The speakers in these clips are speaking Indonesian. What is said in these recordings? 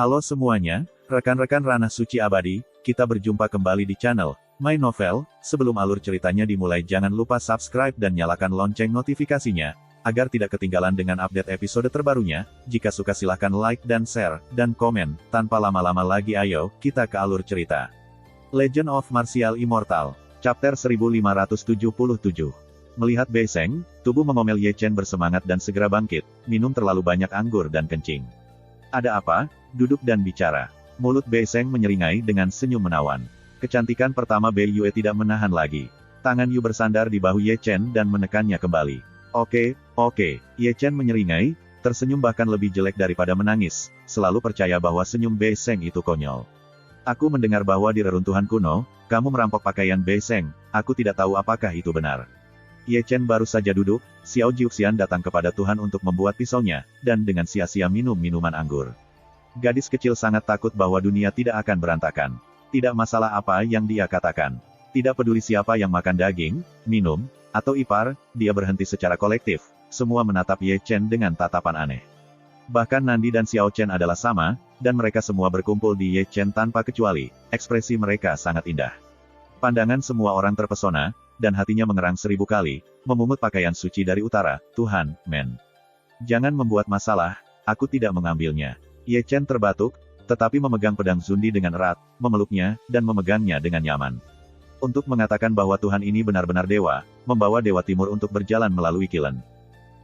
Halo semuanya, rekan-rekan Ranah Suci Abadi, kita berjumpa kembali di channel My Novel. Sebelum alur ceritanya dimulai, jangan lupa subscribe dan nyalakan lonceng notifikasinya, agar tidak ketinggalan dengan update episode terbarunya. Jika suka silahkan like dan share, dan komen. Tanpa lama-lama lagi ayo, kita ke alur cerita. Legend of Martial Immortal, Chapter 1577. Melihat Bei Seng, tubuh mengomel Ye Chen bersemangat dan segera bangkit, minum terlalu banyak anggur dan kencing. Ada apa? Duduk dan bicara. Mulut Bei Seng menyeringai dengan senyum menawan. Kecantikan pertama Bei Yue tidak menahan lagi. Tangan Yu bersandar di bahu Ye Chen dan menekannya kembali. Oke. Ye Chen menyeringai, tersenyum bahkan lebih jelek daripada menangis, selalu percaya bahwa senyum Bei Seng itu konyol. Aku mendengar bahwa di reruntuhan kuno, kamu merampok pakaian Bei Seng, aku tidak tahu apakah itu benar. Ye Chen baru saja duduk, Xiao Jiuxian datang kepada Tuhan untuk membuat pisaunya, dan dengan sia-sia minum minuman anggur. Gadis kecil sangat takut bahwa dunia tidak akan berantakan. Tidak masalah apa yang dia katakan. Tidak peduli siapa yang makan daging, minum, atau ipar, dia berhenti secara kolektif. Semua menatap Ye Chen dengan tatapan aneh. Bahkan Nandi dan Xiao Chen adalah sama, dan mereka semua berkumpul di Ye Chen tanpa kecuali, ekspresi mereka sangat indah. Pandangan semua orang terpesona, dan hatinya mengerang 1000 kali, memungut pakaian suci dari utara. Tuhan, men. Jangan membuat masalah, aku tidak mengambilnya. Ye Chen terbatuk, tetapi memegang pedang Zundi dengan erat, memeluknya, dan memegangnya dengan nyaman. Untuk mengatakan bahwa Tuhan ini benar-benar dewa, membawa Dewa Timur untuk berjalan melalui Kilen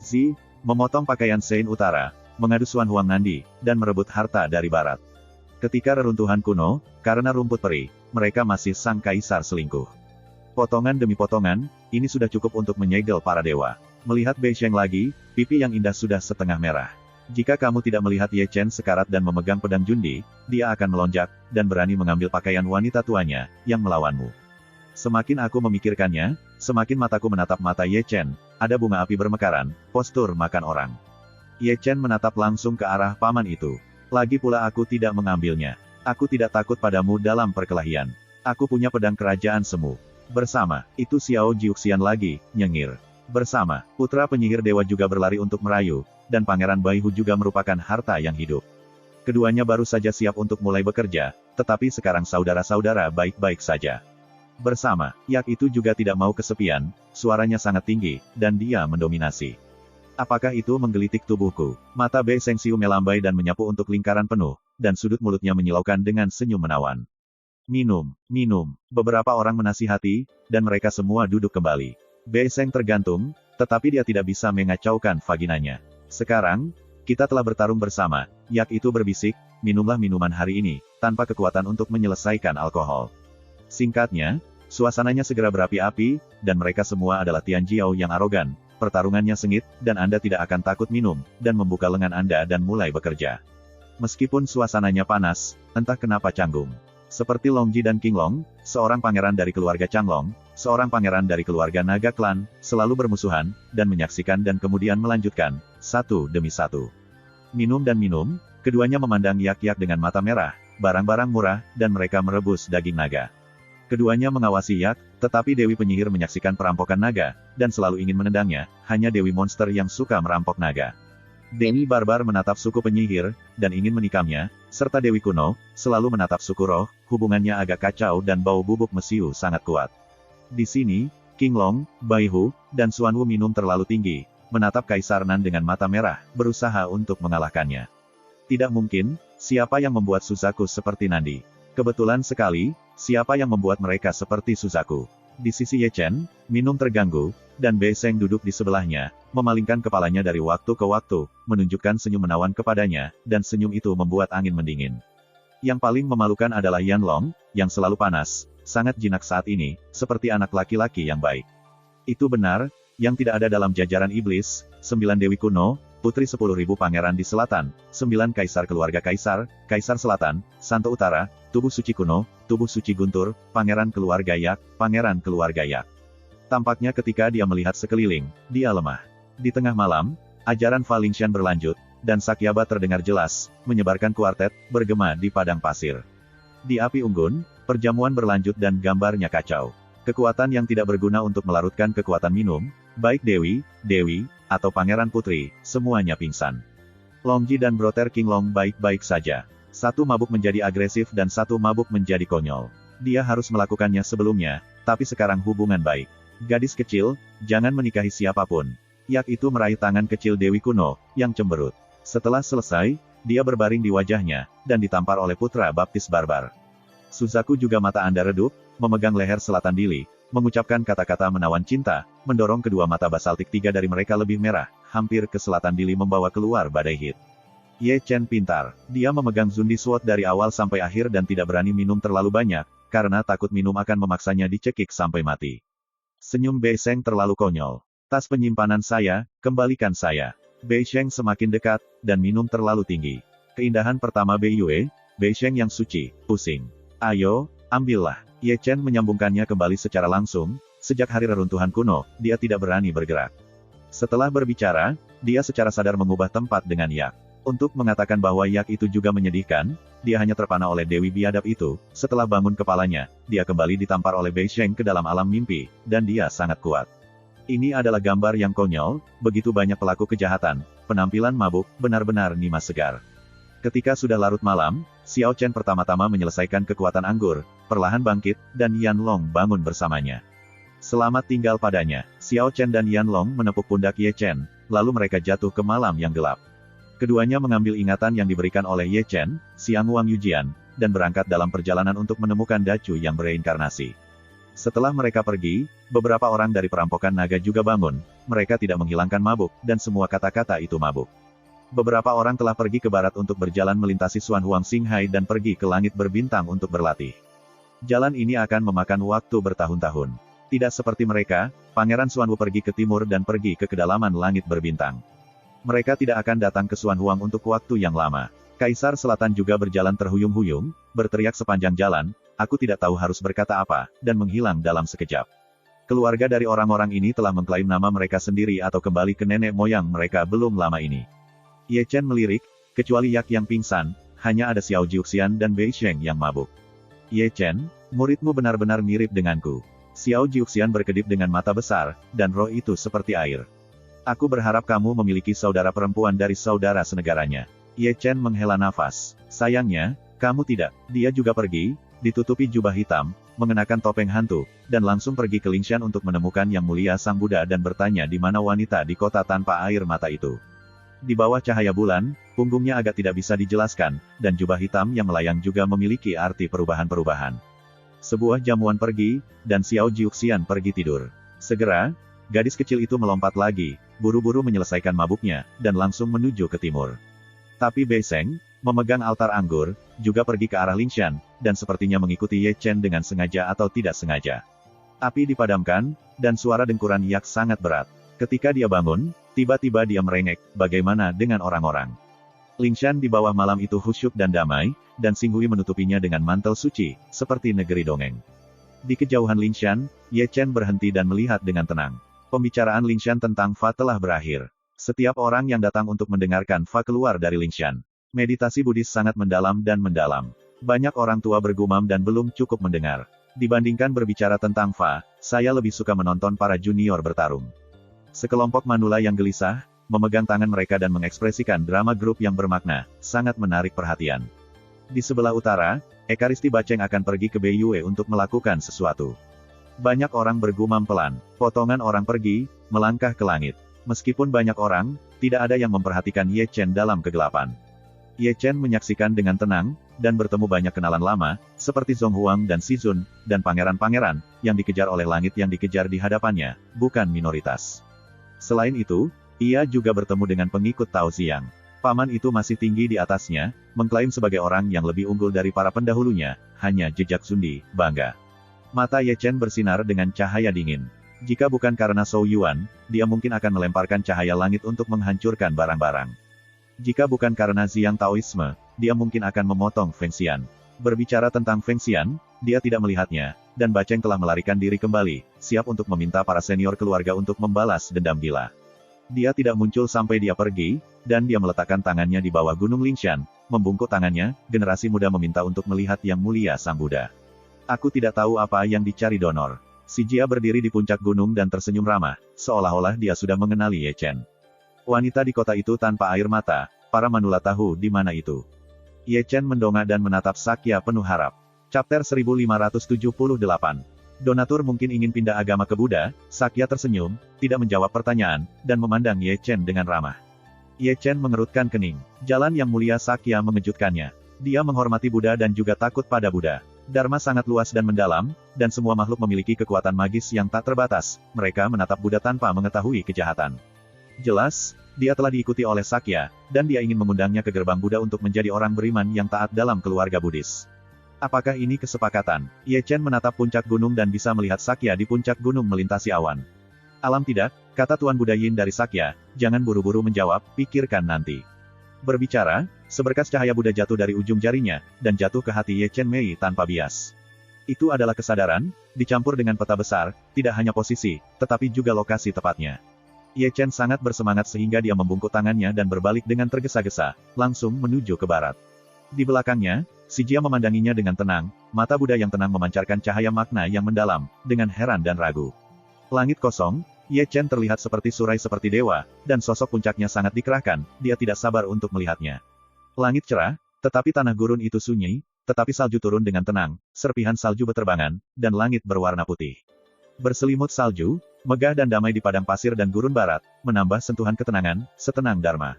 Zi, memotong pakaian Sein Utara, mengadu Xuan Huang Nandi, dan merebut harta dari Barat. Ketika reruntuhan kuno, karena rumput peri, mereka masih sang kaisar selingkuh. Potongan demi potongan, ini sudah cukup untuk menyegel para dewa. Melihat Bei Sheng lagi, pipi yang indah sudah setengah merah. Jika kamu tidak melihat Ye Chen sekarat dan memegang pedang Jundi, dia akan melonjak, dan berani mengambil pakaian wanita tuanya, yang melawanmu. Semakin aku memikirkannya, semakin mataku menatap mata Ye Chen, ada bunga api bermekaran, postur makan orang. Ye Chen menatap langsung ke arah paman itu. Lagi pula aku tidak mengambilnya. Aku tidak takut padamu dalam perkelahian. Aku punya pedang kerajaan semu. Bersama, itu Xiao Jiuxian lagi, nyengir. Bersama, putra penyihir dewa juga berlari untuk merayu, dan Pangeran Baihu juga merupakan harta yang hidup. Keduanya baru saja siap untuk mulai bekerja, tetapi sekarang saudara-saudara baik-baik saja. Bersama, Yak itu juga tidak mau kesepian, suaranya sangat tinggi, dan dia mendominasi. Apakah itu menggelitik tubuhku? Mata Bei Seng Siu melambai dan menyapu untuk lingkaran penuh, dan sudut mulutnya menyilaukan dengan senyum menawan. Minum. Beberapa orang menasihati, dan mereka semua duduk kembali. Bei Seng tergantung, tetapi dia tidak bisa mengacaukan vaginanya. Sekarang, kita telah bertarung bersama, Yak itu berbisik, minumlah minuman hari ini, tanpa kekuatan untuk menyelesaikan alkohol. Singkatnya, suasananya segera berapi-api, dan mereka semua adalah Tian Jiao yang arogan, pertarungannya sengit, dan Anda tidak akan takut minum, dan membuka lengan Anda dan mulai bekerja. Meskipun suasananya panas, entah kenapa canggung. Seperti Long Ji dan King Long, seorang pangeran dari keluarga Changlong, seorang pangeran dari keluarga Naga Klan, selalu bermusuhan, dan menyaksikan dan kemudian melanjutkan, satu demi satu. Minum dan minum, keduanya memandang Yak-Yak dengan mata merah, barang-barang murah, dan mereka merebus daging naga. Keduanya mengawasi Yak, tetapi Dewi Penyihir menyaksikan perampokan naga, dan selalu ingin menendangnya, hanya Dewi Monster yang suka merampok naga. Dewi Barbar menatap suku penyihir, dan ingin menikamnya, serta Dewi Kuno, selalu menatap suku roh, hubungannya agak kacau dan bau bubuk mesiu sangat kuat. Di sini, King Long, Baihu, dan Xuan Wu minum terlalu tinggi, menatap Kaisar Nan dengan mata merah, berusaha untuk mengalahkannya. Tidak mungkin, siapa yang membuat Suzaku seperti Nandi? Kebetulan sekali, siapa yang membuat mereka seperti Suzaku? Di sisi Ye Chen, minum terganggu, dan Bei Seng duduk di sebelahnya, memalingkan kepalanya dari waktu ke waktu, menunjukkan senyum menawan kepadanya, dan senyum itu membuat angin mendingin. Yang paling memalukan adalah Yan Long, yang selalu panas, sangat jinak saat ini, seperti anak laki-laki yang baik. Itu benar, yang tidak ada dalam jajaran iblis, 9 Dewi Kuno, putri 10.000 pangeran di selatan, 9 kaisar keluarga kaisar, kaisar selatan, Santo Utara, tubuh suci kuno, tubuh suci guntur, pangeran keluarga Yak, pangeran keluarga Yak. Tampaknya ketika dia melihat sekeliling, dia lemah. Di tengah malam, ajaran Fa Lingxian berlanjut, dan Sakyaba terdengar jelas, menyebarkan kuartet, bergema di padang pasir. Di api unggun, perjamuan berlanjut dan gambarnya kacau. Kekuatan yang tidak berguna untuk melarutkan kekuatan minum, baik Dewi, atau Pangeran Putri, semuanya pingsan. Long Ji dan Brother King Long baik-baik saja. Satu mabuk menjadi agresif dan satu mabuk menjadi konyol. Dia harus melakukannya sebelumnya, tapi sekarang hubungan baik. Gadis kecil, jangan menikahi siapapun. Yak itu meraih tangan kecil Dewi kuno, yang cemberut. Setelah selesai, dia berbaring di wajahnya, dan ditampar oleh putra baptis barbar. Suzaku juga mata Anda redup, memegang leher selatan Dili, mengucapkan kata-kata menawan cinta, mendorong kedua mata basaltik tiga dari mereka lebih merah, hampir ke selatan Dili membawa keluar badai hit. Ye Chen pintar, dia memegang Zundi Sword dari awal sampai akhir dan tidak berani minum terlalu banyak, karena takut minum akan memaksanya dicekik sampai mati. Senyum Bei Sheng terlalu konyol. Tas penyimpanan saya, kembalikan saya. Bei Sheng semakin dekat, dan minum terlalu tinggi. Keindahan pertama Bei Yue, Bei Sheng yang suci, pusing. Ayo, ambillah. Ye Chen menyambungkannya kembali secara langsung, sejak hari reruntuhan kuno, dia tidak berani bergerak. Setelah berbicara, dia secara sadar mengubah tempat dengan Yak. Untuk mengatakan bahwa Yak itu juga menyedihkan, dia hanya terpana oleh Dewi biadab itu, setelah bangun kepalanya, dia kembali ditampar oleh Bei Sheng ke dalam alam mimpi, dan dia sangat kuat. Ini adalah gambar yang konyol, begitu banyak pelaku kejahatan, penampilan mabuk, benar-benar nimas segar. Ketika sudah larut malam, Xiao Chen pertama-tama menyelesaikan kekuatan anggur, perlahan bangkit, dan Yan Long bangun bersamanya. Selamat tinggal padanya, Xiao Chen dan Yan Long menepuk pundak Ye Chen, lalu mereka jatuh ke malam yang gelap. Keduanya mengambil ingatan yang diberikan oleh Ye Chen, Xiang Wang Yujian, dan berangkat dalam perjalanan untuk menemukan Dacu yang bereinkarnasi. Setelah mereka pergi, beberapa orang dari perampokan naga juga bangun, mereka tidak menghilangkan mabuk, dan semua kata-kata itu mabuk. Beberapa orang telah pergi ke barat untuk berjalan melintasi Xuan Huang Xinghai dan pergi ke langit berbintang untuk berlatih. Jalan ini akan memakan waktu bertahun-tahun. Tidak seperti mereka, Pangeran Xuanwu pergi ke timur dan pergi ke kedalaman langit berbintang. Mereka tidak akan datang ke Xuan Huang untuk waktu yang lama. Kaisar Selatan juga berjalan terhuyung-huyung, berteriak sepanjang jalan, aku tidak tahu harus berkata apa, dan menghilang dalam sekejap. Keluarga dari orang-orang ini telah mengklaim nama mereka sendiri atau kembali ke nenek moyang mereka belum lama ini. Ye Chen melirik, kecuali Yak yang pingsan, hanya ada Xiao Jiuxian dan Bei Sheng yang mabuk. Ye Chen, muridmu benar-benar mirip denganku. Xiao Jiuxian berkedip dengan mata besar, dan roh itu seperti air. Aku berharap kamu memiliki saudara perempuan dari saudara senegaranya. Ye Chen menghela nafas. Sayangnya, kamu tidak. Dia juga pergi, ditutupi jubah hitam, mengenakan topeng hantu, dan langsung pergi ke Lingshan untuk menemukan Yang Mulia Sang Buddha dan bertanya di mana wanita di kota tanpa air mata itu. Di bawah cahaya bulan, punggungnya agak tidak bisa dijelaskan, dan jubah hitam yang melayang juga memiliki arti perubahan-perubahan. Sebuah jamuan pergi, dan Xiao Jiuxian pergi tidur. Segera, gadis kecil itu melompat lagi, buru-buru menyelesaikan mabuknya, dan langsung menuju ke timur. Tapi Bei Sheng, memegang altar anggur, juga pergi ke arah Lingshan, dan sepertinya mengikuti Ye Chen dengan sengaja atau tidak sengaja. Api dipadamkan, dan suara dengkuran Yak sangat berat. Ketika dia bangun, tiba-tiba dia merengek, bagaimana dengan orang-orang? Lingshan di bawah malam itu khusyuk dan damai, dan Xinghui menutupinya dengan mantel suci, seperti negeri dongeng. Di kejauhan Lingshan, Ye Chen berhenti dan melihat dengan tenang. Pembicaraan Lingshan tentang Fa telah berakhir. Setiap orang yang datang untuk mendengarkan Fa keluar dari Lingshan. Meditasi Buddhis sangat mendalam dan mendalam. Banyak orang tua bergumam dan belum cukup mendengar. Dibandingkan berbicara tentang Fa, saya lebih suka menonton para junior bertarung. Sekelompok manula yang gelisah, memegang tangan mereka dan mengekspresikan drama grup yang bermakna, sangat menarik perhatian. Di sebelah utara, Ekaristi Baceng akan pergi ke Beiyue untuk melakukan sesuatu. Banyak orang bergumam pelan, potongan orang pergi, melangkah ke langit. Meskipun banyak orang, tidak ada yang memperhatikan Ye Chen dalam kegelapan. Ye Chen menyaksikan dengan tenang, dan bertemu banyak kenalan lama, seperti Zhong Huang dan Shizun, dan pangeran-pangeran, yang dikejar oleh langit yang dikejar di hadapannya, bukan minoritas. Selain itu, ia juga bertemu dengan pengikut Tao Xiang. Paman itu masih tinggi di atasnya, mengklaim sebagai orang yang lebih unggul dari para pendahulunya, hanya jejak Sundi, bangga. Mata Ye Chen bersinar dengan cahaya dingin. Jika bukan karena Shou Yuan, dia mungkin akan melemparkan cahaya langit untuk menghancurkan barang-barang. Jika bukan karena Xiang Taoisme, dia mungkin akan memotong Feng Xian. Berbicara tentang Feng Xian, dia tidak melihatnya, dan Baceng telah melarikan diri kembali, siap untuk meminta para senior keluarga untuk membalas dendam gila. Dia tidak muncul sampai dia pergi, dan dia meletakkan tangannya di bawah gunung Lingshan, membungkuk tangannya, generasi muda meminta untuk melihat Yang Mulia Sang Buddha. Aku tidak tahu apa yang dicari donor. Si Jia berdiri di puncak gunung dan tersenyum ramah, seolah-olah dia sudah mengenali Ye Chen. Wanita di kota itu tanpa air mata, para manula tahu di mana itu. Ye Chen mendongak dan menatap Sakya penuh harap. Chapter 1578. Donatur mungkin ingin pindah agama ke Buddha. Sakya tersenyum, tidak menjawab pertanyaan, dan memandang Ye Chen dengan ramah. Ye Chen mengerutkan kening. Jalan yang mulia Sakya mengejutkannya. Dia menghormati Buddha dan juga takut pada Buddha. Dharma sangat luas dan mendalam, dan semua makhluk memiliki kekuatan magis yang tak terbatas. Mereka menatap Buddha tanpa mengetahui kejahatan. Jelas, dia telah diikuti oleh Sakya, dan dia ingin mengundangnya ke gerbang Buddha untuk menjadi orang beriman yang taat dalam keluarga Buddhis. Apakah ini kesepakatan? Ye Chen menatap puncak gunung dan bisa melihat Sakya di puncak gunung melintasi awan. Alam tidak, kata Tuan Buddha Yin dari Sakya, jangan buru-buru menjawab, pikirkan nanti. Berbicara, seberkas cahaya Buddha jatuh dari ujung jarinya, dan jatuh ke hati Ye Chen Mei tanpa bias. Itu adalah kesadaran, dicampur dengan peta besar, tidak hanya posisi, tetapi juga lokasi tepatnya. Ye Chen sangat bersemangat sehingga dia membungkuk tangannya dan berbalik dengan tergesa-gesa, langsung menuju ke barat. Di belakangnya, si Jia memandanginya dengan tenang, mata Buddha yang tenang memancarkan cahaya makna yang mendalam, dengan heran dan ragu. Langit kosong, Ye Chen terlihat seperti surai seperti dewa, dan sosok puncaknya sangat dikerahkan, dia tidak sabar untuk melihatnya. Langit cerah, tetapi tanah gurun itu sunyi, tetapi salju turun dengan tenang, serpihan salju beterbangan, dan langit berwarna putih. Berselimut salju, megah dan damai di padang pasir dan gurun barat, menambah sentuhan ketenangan, setenang Dharma.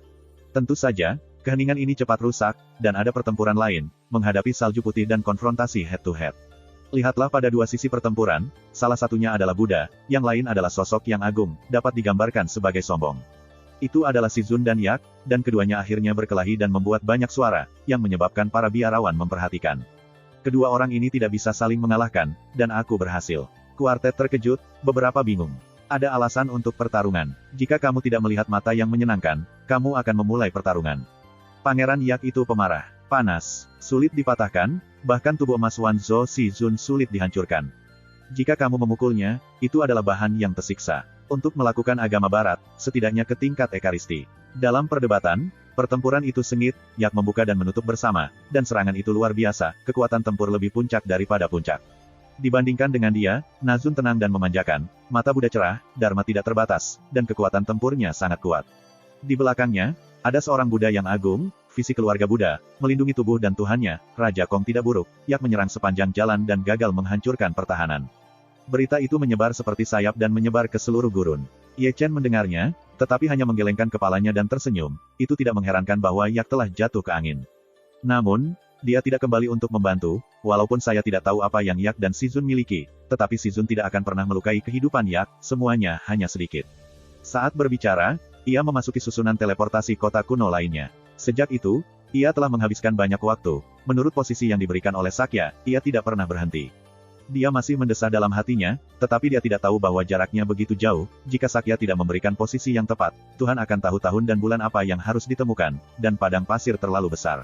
Tentu saja, keheningan ini cepat rusak, dan ada pertempuran lain, menghadapi salju putih dan konfrontasi head-to-head. Lihatlah pada dua sisi pertempuran, salah satunya adalah Buddha, yang lain adalah sosok yang agung, dapat digambarkan sebagai sombong. Itu adalah Si Zun dan Yak, dan keduanya akhirnya berkelahi dan membuat banyak suara, yang menyebabkan para biarawan memperhatikan. Kedua orang ini tidak bisa saling mengalahkan, dan aku berhasil. Kuartet terkejut, beberapa bingung. Ada alasan untuk pertarungan. Jika kamu tidak melihat mata yang menyenangkan, kamu akan memulai pertarungan. Pangeran Yak itu pemarah, panas, sulit dipatahkan, bahkan tubuh emas Wan Zhou Si Zun sulit dihancurkan. Jika kamu memukulnya, itu adalah bahan yang tersiksa. Untuk melakukan agama barat, setidaknya ke tingkat ekaristi. Dalam perdebatan, pertempuran itu sengit, Yak membuka dan menutup bersama, dan serangan itu luar biasa, kekuatan tempur lebih puncak daripada puncak. Dibandingkan dengan dia, Nazun tenang dan memanjakan, mata Buddha cerah, Dharma tidak terbatas, dan kekuatan tempurnya sangat kuat. Di belakangnya, ada seorang Buddha yang agung, visi keluarga Buddha, melindungi tubuh dan Tuhannya, Raja Kong tidak buruk, Yak menyerang sepanjang jalan dan gagal menghancurkan pertahanan. Berita itu menyebar seperti sayap dan menyebar ke seluruh gurun. Ye Chen mendengarnya, tetapi hanya menggelengkan kepalanya dan tersenyum, itu tidak mengherankan bahwa Yak telah jatuh ke angin. Namun, dia tidak kembali untuk membantu, walaupun saya tidak tahu apa yang Yak dan Si Zun miliki, tetapi Si Zun tidak akan pernah melukai kehidupan Yak, semuanya hanya sedikit. Saat berbicara, ia memasuki susunan teleportasi kota kuno lainnya. Sejak itu, ia telah menghabiskan banyak waktu, menurut posisi yang diberikan oleh Sakya, ia tidak pernah berhenti. Dia masih mendesah dalam hatinya, tetapi dia tidak tahu bahwa jaraknya begitu jauh, jika Sakya tidak memberikan posisi yang tepat, Tuhan akan tahu tahun dan bulan apa yang harus ditemukan, dan padang pasir terlalu besar.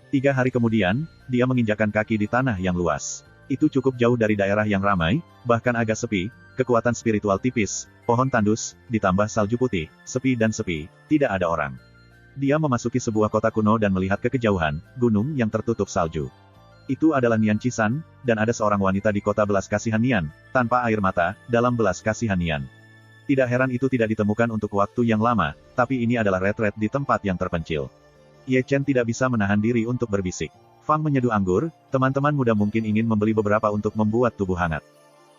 3 hari kemudian, dia menginjakkan kaki di tanah yang luas. Itu cukup jauh dari daerah yang ramai, bahkan agak sepi, kekuatan spiritual tipis, pohon tandus, ditambah salju putih, sepi dan sepi, tidak ada orang. Dia memasuki sebuah kota kuno dan melihat ke kejauhan, gunung yang tertutup salju. Itu adalah Nian Chisan, dan ada seorang wanita di kota belas kasihan Nian, tanpa air mata, dalam belas kasihan Nian. Tidak heran itu tidak ditemukan untuk waktu yang lama, tapi ini adalah retret di tempat yang terpencil. Ye Chen tidak bisa menahan diri untuk berbisik. Fang menyeduh anggur, teman-teman muda mungkin ingin membeli beberapa untuk membuat tubuh hangat.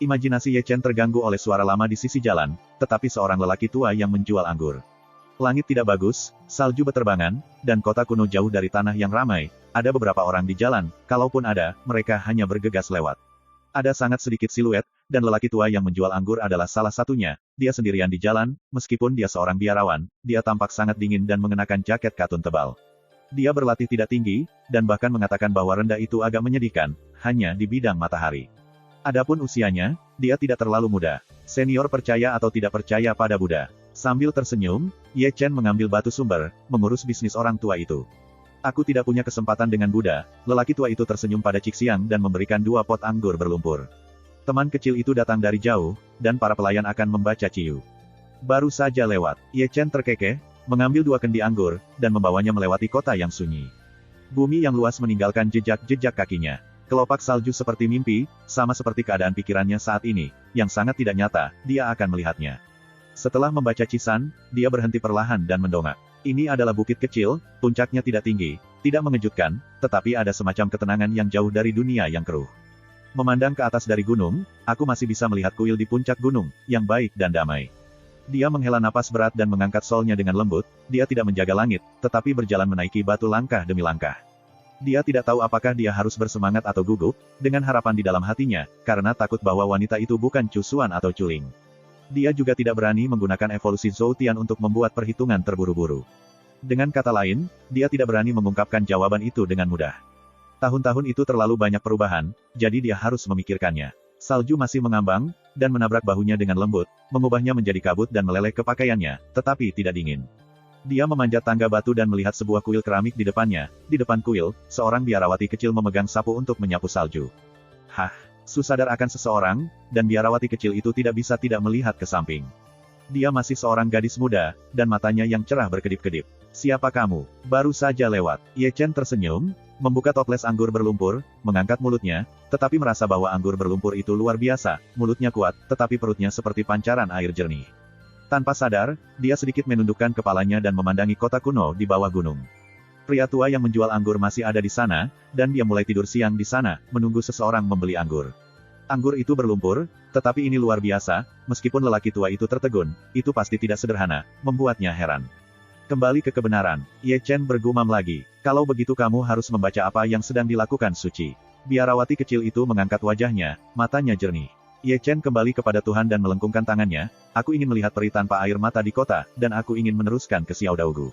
Imajinasi Ye Chen terganggu oleh suara lama di sisi jalan, tetapi seorang lelaki tua yang menjual anggur. Langit tidak bagus, salju beterbangan, dan kota kuno jauh dari tanah yang ramai, ada beberapa orang di jalan, kalaupun ada, mereka hanya bergegas lewat. Ada sangat sedikit siluet, dan lelaki tua yang menjual anggur adalah salah satunya, dia sendirian di jalan, meskipun dia seorang biarawan, dia tampak sangat dingin dan mengenakan jaket katun tebal. Dia berlatih tidak tinggi, dan bahkan mengatakan bahwa rendah itu agak menyedihkan, hanya di bidang matahari. Adapun usianya, dia tidak terlalu muda. Senior percaya atau tidak percaya pada Buddha. Sambil tersenyum, Ye Chen mengambil batu sumber, mengurus bisnis orang tua itu. Aku tidak punya kesempatan dengan Buddha, lelaki tua itu tersenyum pada Cixiang dan memberikan 2 pot anggur berlumpur. Teman kecil itu datang dari jauh, dan para pelayan akan membaca ciu. Baru saja lewat, Ye Chen terkekeh, mengambil 2 kendi anggur, dan membawanya melewati kota yang sunyi. Bumi yang luas meninggalkan jejak-jejak kakinya. Kelopak salju seperti mimpi, sama seperti keadaan pikirannya saat ini, yang sangat tidak nyata, dia akan melihatnya. Setelah membaca Cisan, dia berhenti perlahan dan mendongak. Ini adalah bukit kecil, puncaknya tidak tinggi, Tidak mengejutkan, tetapi ada semacam ketenangan yang jauh dari dunia yang keruh. Memandang ke atas dari gunung, aku masih bisa melihat kuil di puncak gunung, yang baik dan damai. Dia menghela napas berat dan mengangkat solnya dengan lembut, dia tidak menjaga langit, tetapi berjalan menaiki batu langkah demi langkah. Dia tidak tahu apakah dia harus bersemangat atau gugup, dengan harapan di dalam hatinya, karena takut bahwa wanita itu bukan cusuan atau culing. Dia juga tidak berani menggunakan evolusi Zoutian untuk membuat perhitungan terburu-buru. Dengan kata lain, dia tidak berani mengungkapkan jawaban itu dengan mudah. Tahun-tahun itu terlalu banyak perubahan, jadi dia harus memikirkannya. Salju masih mengambang, dan menabrak bahunya dengan lembut, mengubahnya menjadi kabut dan meleleh ke pakaiannya, tetapi tidak dingin. Dia memanjat tangga batu dan melihat sebuah kuil keramik di depannya. Di depan kuil, seorang biarawati kecil memegang sapu untuk menyapu salju. Hah, sadar akan seseorang, dan biarawati kecil itu tidak bisa tidak melihat ke samping. Dia masih seorang gadis muda, dan matanya yang cerah berkedip-kedip. Siapa kamu? Baru saja lewat. Ye Chen tersenyum, membuka toples anggur berlumpur, mengangkat mulutnya, tetapi merasa bahwa anggur berlumpur itu luar biasa, mulutnya kuat, tetapi perutnya seperti pancaran air jernih. Tanpa sadar, dia sedikit menundukkan kepalanya dan memandangi kota kuno di bawah gunung. Pria tua yang menjual anggur masih ada di sana, dan dia mulai tidur siang di sana, menunggu seseorang membeli anggur. Anggur itu berlumpur, tetapi ini luar biasa, meskipun lelaki tua itu tertegun, itu pasti tidak sederhana, membuatnya heran. Kembali ke kebenaran, Ye Chen bergumam lagi, kalau begitu kamu harus membaca apa yang sedang dilakukan Suci. Biarawati kecil itu mengangkat wajahnya, matanya jernih. Ye Chen kembali kepada Tuhan dan melengkungkan tangannya, aku ingin melihat peri tanpa air mata di kota, dan aku ingin meneruskan ke Xiao Daogu.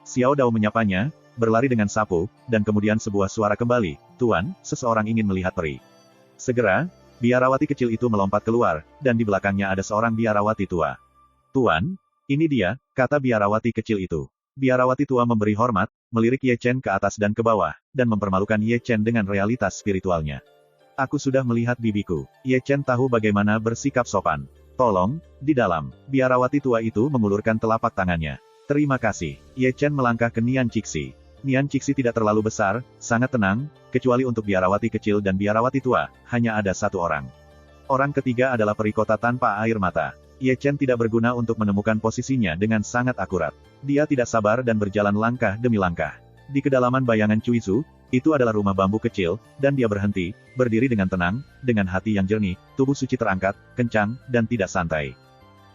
Xiao Dao menyapanya, berlari dengan sapu, dan kemudian sebuah suara kembali, Tuan, seseorang ingin melihat peri. Segera, biarawati kecil itu melompat keluar, dan di belakangnya ada seorang biarawati tua. Tuan, ini dia, kata biarawati kecil itu. Biarawati tua memberi hormat, melirik Ye Chen ke atas dan ke bawah, dan mempermalukan Ye Chen dengan realitas spiritualnya. Aku sudah melihat bibiku. Ye Chen tahu bagaimana bersikap sopan. Tolong, di dalam. Biarawati tua itu mengulurkan telapak tangannya. Terima kasih. Ye Chen melangkah ke Nian Cixi. Nian Cixi tidak terlalu besar, sangat tenang, kecuali untuk biarawati kecil dan biarawati tua, hanya ada satu orang. Orang ketiga adalah peri kota tanpa air mata. Ye Chen tidak berguna untuk menemukan posisinya dengan sangat akurat. Dia tidak sabar dan berjalan langkah demi langkah. Di kedalaman bayangan Cuizu, itu adalah rumah bambu kecil, dan dia berhenti, berdiri dengan tenang, dengan hati yang jernih, tubuh suci terangkat, kencang, dan tidak santai.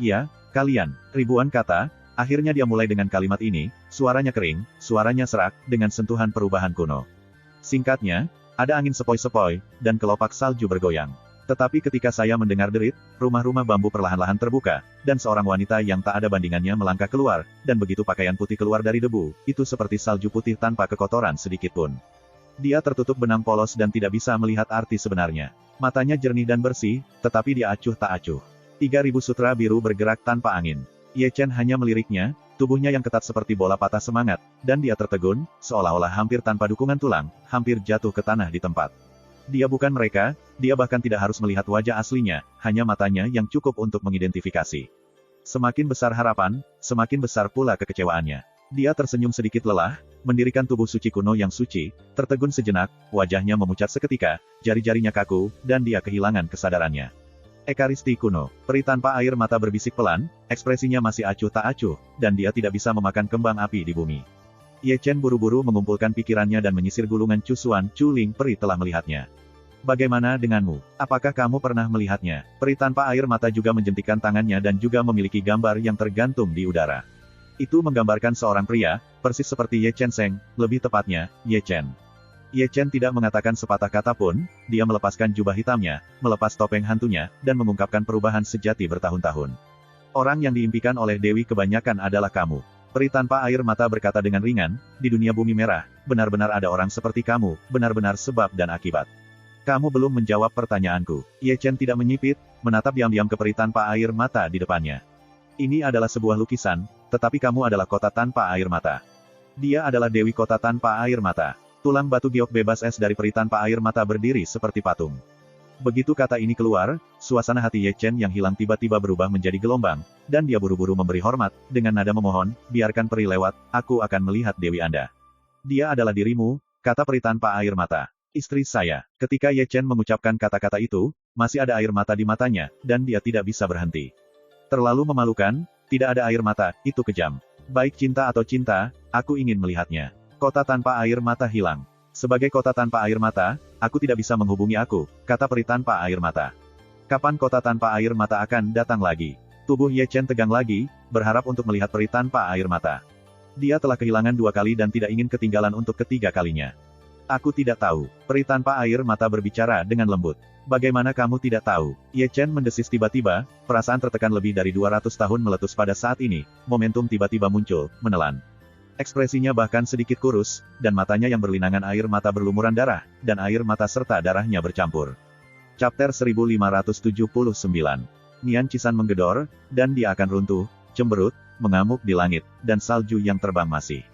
Iya, kalian, ribuan kata, akhirnya dia mulai dengan kalimat ini, suaranya kering, suaranya serak, dengan sentuhan perubahan kuno. Singkatnya, ada angin sepoi-sepoi, dan kelopak salju bergoyang. Tetapi ketika saya mendengar derit, rumah-rumah bambu perlahan-lahan terbuka, dan seorang wanita yang tak ada bandingannya melangkah keluar, dan begitu pakaian putih keluar dari debu, itu seperti salju putih tanpa kekotoran sedikitpun. Dia tertutup benang polos dan tidak bisa melihat arti sebenarnya. Matanya jernih dan bersih, tetapi dia acuh tak acuh. 3000 sutra biru bergerak tanpa angin. Ye Chen hanya meliriknya, tubuhnya yang ketat seperti bola patah semangat, dan dia tertegun, seolah-olah hampir tanpa dukungan tulang, hampir jatuh ke tanah di tempat. Dia bukan mereka, dia bahkan tidak harus melihat wajah aslinya, hanya matanya yang cukup untuk mengidentifikasi. Semakin besar harapan, semakin besar pula kekecewaannya. Dia tersenyum sedikit lelah, mendirikan tubuh suci kuno yang suci, tertegun sejenak, wajahnya memucat seketika, jari-jarinya kaku, dan dia kehilangan kesadarannya. Ekaristi kuno, peri tanpa air mata berbisik pelan, ekspresinya masih acuh tak acuh, dan dia tidak bisa memakan kembang api di bumi. Ye Chen buru-buru mengumpulkan pikirannya dan menyisir gulungan cusuan, Culing peri telah melihatnya. Bagaimana denganmu? Apakah kamu pernah melihatnya? Peri tanpa air mata juga menjentikkan tangannya dan juga memiliki gambar yang tergantung di udara. Itu menggambarkan seorang pria, persis seperti Ye Chen Seng, lebih tepatnya, Ye Chen. Ye Chen tidak mengatakan sepatah kata pun, dia melepaskan jubah hitamnya, melepas topeng hantunya, dan mengungkapkan perubahan sejati bertahun-tahun. Orang yang diimpikan oleh Dewi kebanyakan adalah kamu. Peri tanpa air mata berkata dengan ringan, di dunia bumi merah, benar-benar ada orang seperti kamu, benar-benar sebab dan akibat. Kamu belum menjawab pertanyaanku. Ye Chen tidak menyipit, menatap diam-diam ke peri tanpa air mata di depannya. Ini adalah sebuah lukisan, tetapi kamu adalah kota tanpa air mata. Dia adalah Dewi kota tanpa air mata. Tulang batu giok bebas es dari peri tanpa air mata berdiri seperti patung. Begitu kata ini keluar, suasana hati Ye Chen yang hilang tiba-tiba berubah menjadi gelombang, dan dia buru-buru memberi hormat, dengan nada memohon, biarkan peri lewat, aku akan melihat Dewi Anda. Dia adalah dirimu, kata peri tanpa air mata. Istri saya. Ketika Ye Chen mengucapkan kata-kata itu, masih ada air mata di matanya, dan dia tidak bisa berhenti. Terlalu memalukan, tidak ada air mata, itu kejam. Baik cinta atau cinta, aku ingin melihatnya. Kota tanpa air mata hilang. Sebagai kota tanpa air mata, aku tidak bisa menghubungi aku, kata peri tanpa air mata. Kapan kota tanpa air mata akan datang lagi? Tubuh Ye Chen tegang lagi, berharap untuk melihat peri tanpa air mata. Dia telah kehilangan 2 kali dan tidak ingin ketinggalan untuk ketiga kalinya. Aku tidak tahu. Peri tanpa air mata berbicara dengan lembut. Bagaimana kamu tidak tahu? Ye Chen mendesis tiba-tiba, perasaan tertekan lebih dari 200 tahun meletus pada saat ini, momentum tiba-tiba muncul, menelan. Ekspresinya bahkan sedikit kurus, dan matanya yang berlinangan air mata berlumuran darah, dan air mata serta darahnya bercampur. Chapter 1579. Nian Qisan menggedor, dan dia akan runtuh, cemberut, mengamuk di langit, dan salju yang terbang masih.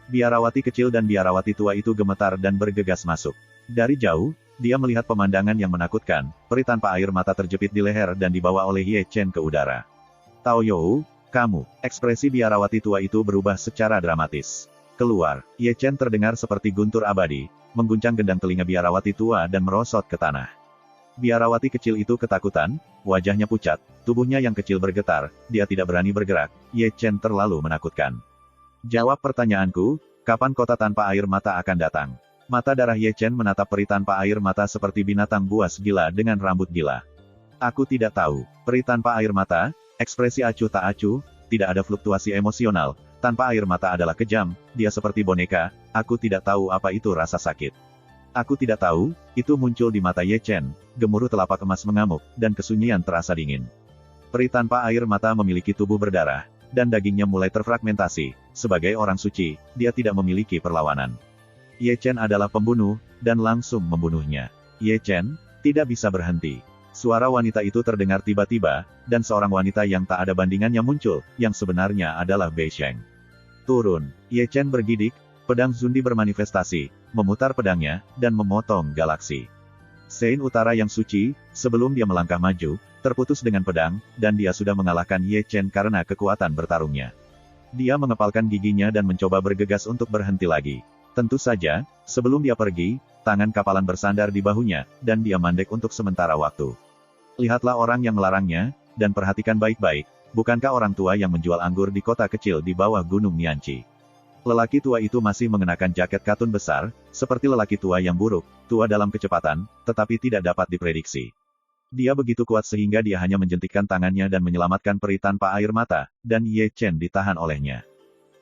Biarawati kecil dan biarawati tua itu gemetar dan bergegas masuk. Dari jauh, dia melihat pemandangan yang menakutkan, peri tanpa air mata terjepit di leher dan dibawa oleh Ye Chen ke udara. Tao You, kamu, ekspresi biarawati tua itu berubah secara dramatis. Keluar, Ye Chen terdengar seperti guntur abadi, mengguncang gendang telinga biarawati tua dan merosot ke tanah. Biarawati kecil itu ketakutan, wajahnya pucat, tubuhnya yang kecil bergetar, dia tidak berani bergerak, Ye Chen terlalu menakutkan. Jawab pertanyaanku, kapan kota tanpa air mata akan datang? Mata darah Ye Chen menatap peri tanpa air mata seperti binatang buas gila dengan rambut gila. Aku tidak tahu, peri tanpa air mata, ekspresi acuh tak acuh, tidak ada fluktuasi emosional, tanpa air mata adalah kejam, dia seperti boneka, aku tidak tahu apa itu rasa sakit. Aku tidak tahu, itu muncul di mata Ye Chen, gemuruh telapak emas mengamuk, dan kesunyian terasa dingin. Peri tanpa air mata memiliki tubuh berdarah, dan dagingnya mulai terfragmentasi, sebagai orang suci, dia tidak memiliki perlawanan. Ye Chen adalah pembunuh, dan langsung membunuhnya. Ye Chen, tidak bisa berhenti. Suara wanita itu terdengar tiba-tiba, dan seorang wanita yang tak ada bandingannya muncul, yang sebenarnya adalah Bei Sheng. Turun, Ye Chen bergidik, pedang Zundi bermanifestasi, memutar pedangnya, dan memotong galaksi. Sein utara yang suci, sebelum dia melangkah maju, terputus dengan pedang, dan dia sudah mengalahkan Ye Chen karena kekuatan bertarungnya. Dia mengepalkan giginya dan mencoba bergegas untuk berhenti lagi. Tentu saja, sebelum dia pergi, tangan kapalan bersandar di bahunya, dan dia mandek untuk sementara waktu. Lihatlah orang yang melarangnya, dan perhatikan baik-baik, bukankah orang tua yang menjual anggur di kota kecil di bawah gunung Nianqi? Lelaki tua itu masih mengenakan jaket katun besar, seperti lelaki tua yang buruk, tua dalam kecepatan, tetapi tidak dapat diprediksi. Dia begitu kuat sehingga dia hanya menjentikkan tangannya dan menyelamatkan peri tanpa air mata, dan Ye Chen ditahan olehnya.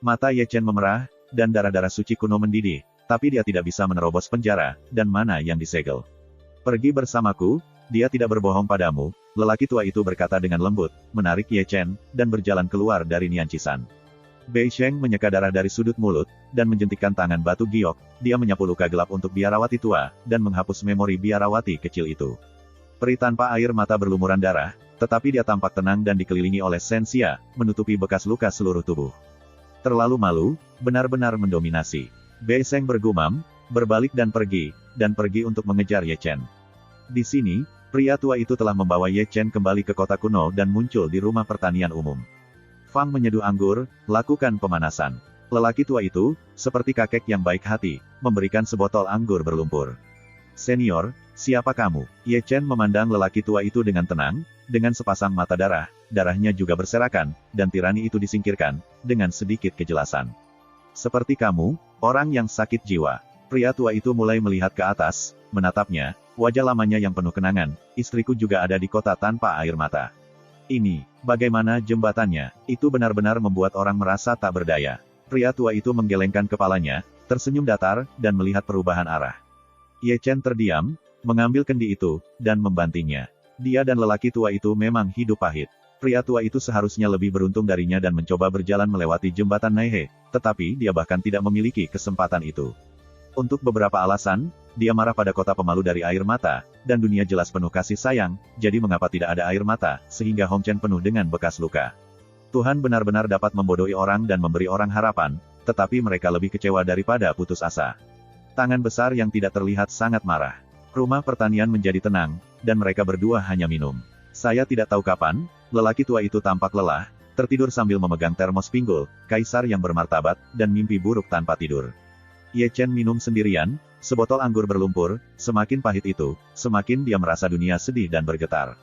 Mata Ye Chen memerah, dan darah-darah suci kuno mendidih, tapi dia tidak bisa menerobos penjara, dan mana yang disegel. Pergi bersamaku, dia tidak berbohong padamu, lelaki tua itu berkata dengan lembut, menarik Ye Chen, dan berjalan keluar dari Nian Qisan. Bei Sheng menyeka darah dari sudut mulut, dan menjentikkan tangan batu giok, dia menyapu luka gelap untuk biarawati tua, dan menghapus memori biarawati kecil itu. Peri tanpa air mata berlumuran darah, tetapi dia tampak tenang dan dikelilingi oleh sensia, menutupi bekas luka seluruh tubuh. Terlalu malu, benar-benar mendominasi. Bei Sheng bergumam, berbalik dan pergi untuk mengejar Ye Chen. Di sini, pria tua itu telah membawa Ye Chen kembali ke kota kuno dan muncul di rumah pertanian umum. Fang menyeduh anggur, lakukan pemanasan. Lelaki tua itu, seperti kakek yang baik hati, memberikan sebotol anggur berlumpur. Senior, siapa kamu? Ye Chen memandang lelaki tua itu dengan tenang, dengan sepasang mata darahnya juga berserakan, dan tirani itu disingkirkan, dengan sedikit kejelasan. Seperti kamu, orang yang sakit jiwa. Pria tua itu mulai melihat ke atas, menatapnya, wajah lamanya yang penuh kenangan, istriku juga ada di kota tanpa air mata. Ini, bagaimana jembatannya, itu benar-benar membuat orang merasa tak berdaya. Pria tua itu menggelengkan kepalanya, tersenyum datar, dan melihat perubahan arah. Ye Chen terdiam, mengambil kendi itu, dan membantingnya. Dia dan lelaki tua itu memang hidup pahit. Pria tua itu seharusnya lebih beruntung darinya dan mencoba berjalan melewati jembatan Naihe, tetapi dia bahkan tidak memiliki kesempatan itu. Untuk beberapa alasan, dia marah pada kota pemalu dari air mata, dan dunia jelas penuh kasih sayang, jadi mengapa tidak ada air mata, sehingga Hong Chen penuh dengan bekas luka. Tuhan benar-benar dapat membodohi orang dan memberi orang harapan, tetapi mereka lebih kecewa daripada putus asa. Tangan besar yang tidak terlihat sangat marah. Rumah pertanian menjadi tenang, dan mereka berdua hanya minum. Saya tidak tahu kapan, lelaki tua itu tampak lelah, tertidur sambil memegang termos pinggul, kaisar yang bermartabat, dan mimpi buruk tanpa tidur. Ye Chen minum sendirian, sebotol anggur berlumpur, semakin pahit itu, semakin dia merasa dunia sedih dan bergetar.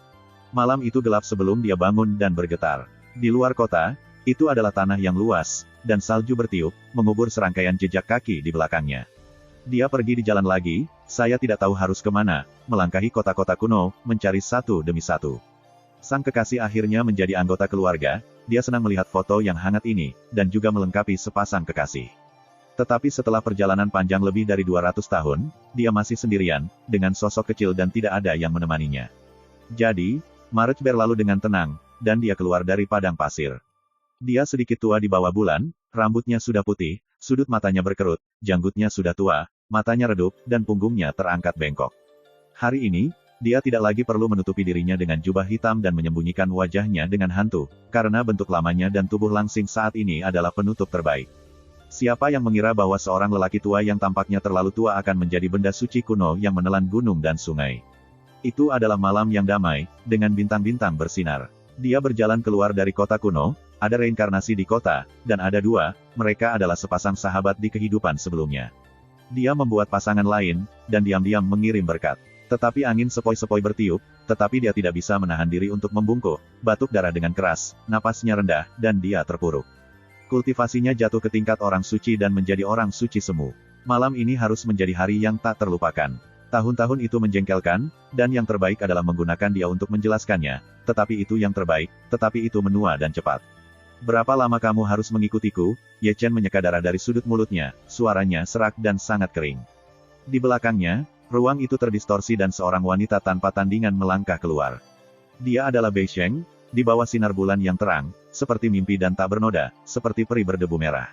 Malam itu gelap sebelum dia bangun dan bergetar. Di luar kota, Itu adalah tanah yang luas, dan salju bertiup, mengubur serangkaian jejak kaki di belakangnya. Dia pergi di jalan lagi, saya tidak tahu harus kemana, melangkahi kota-kota kuno, mencari satu demi satu. Sang kekasih akhirnya menjadi anggota keluarga, dia senang melihat foto yang hangat ini, dan juga melengkapi sepasang kekasih. Tetapi setelah perjalanan panjang lebih dari 200 tahun, dia masih sendirian, dengan sosok kecil dan tidak ada yang menemaninya. Jadi, Maret berlalu dengan tenang, dan dia keluar dari padang pasir. Dia sedikit tua di bawah bulan, rambutnya sudah putih, sudut matanya berkerut, janggutnya sudah tua, matanya redup, dan punggungnya terangkat bengkok. Hari ini, dia tidak lagi perlu menutupi dirinya dengan jubah hitam dan menyembunyikan wajahnya dengan hantu, karena bentuk lamanya dan tubuh langsing saat ini adalah penutup terbaik. Siapa yang mengira bahwa seorang lelaki tua yang tampaknya terlalu tua akan menjadi benda suci kuno yang menelan gunung dan sungai? Itu adalah malam yang damai, dengan bintang-bintang bersinar. Dia berjalan keluar dari kota kuno, ada reinkarnasi di kota, dan ada dua, mereka adalah sepasang sahabat di kehidupan sebelumnya. Dia membuat pasangan lain, dan diam-diam mengirim berkat. Tetapi angin sepoi-sepoi bertiup, tetapi dia tidak bisa menahan diri untuk membungkuk, batuk darah dengan keras, napasnya rendah, dan dia terpuruk. Kultivasinya jatuh ke tingkat orang suci dan menjadi orang suci semu. Malam ini harus menjadi hari yang tak terlupakan. Tahun-tahun itu menjengkelkan, dan yang terbaik adalah menggunakan dia untuk menjelaskannya, tetapi itu yang terbaik, tetapi itu menua dan cepat. Berapa lama kamu harus mengikutiku? Ye Chen menyeka darah dari sudut mulutnya, suaranya serak dan sangat kering. Di belakangnya, ruang itu terdistorsi dan seorang wanita tanpa tandingan melangkah keluar. Dia adalah Bei Sheng, di bawah sinar bulan yang terang, seperti mimpi dan tak bernoda, seperti peri berdebu merah.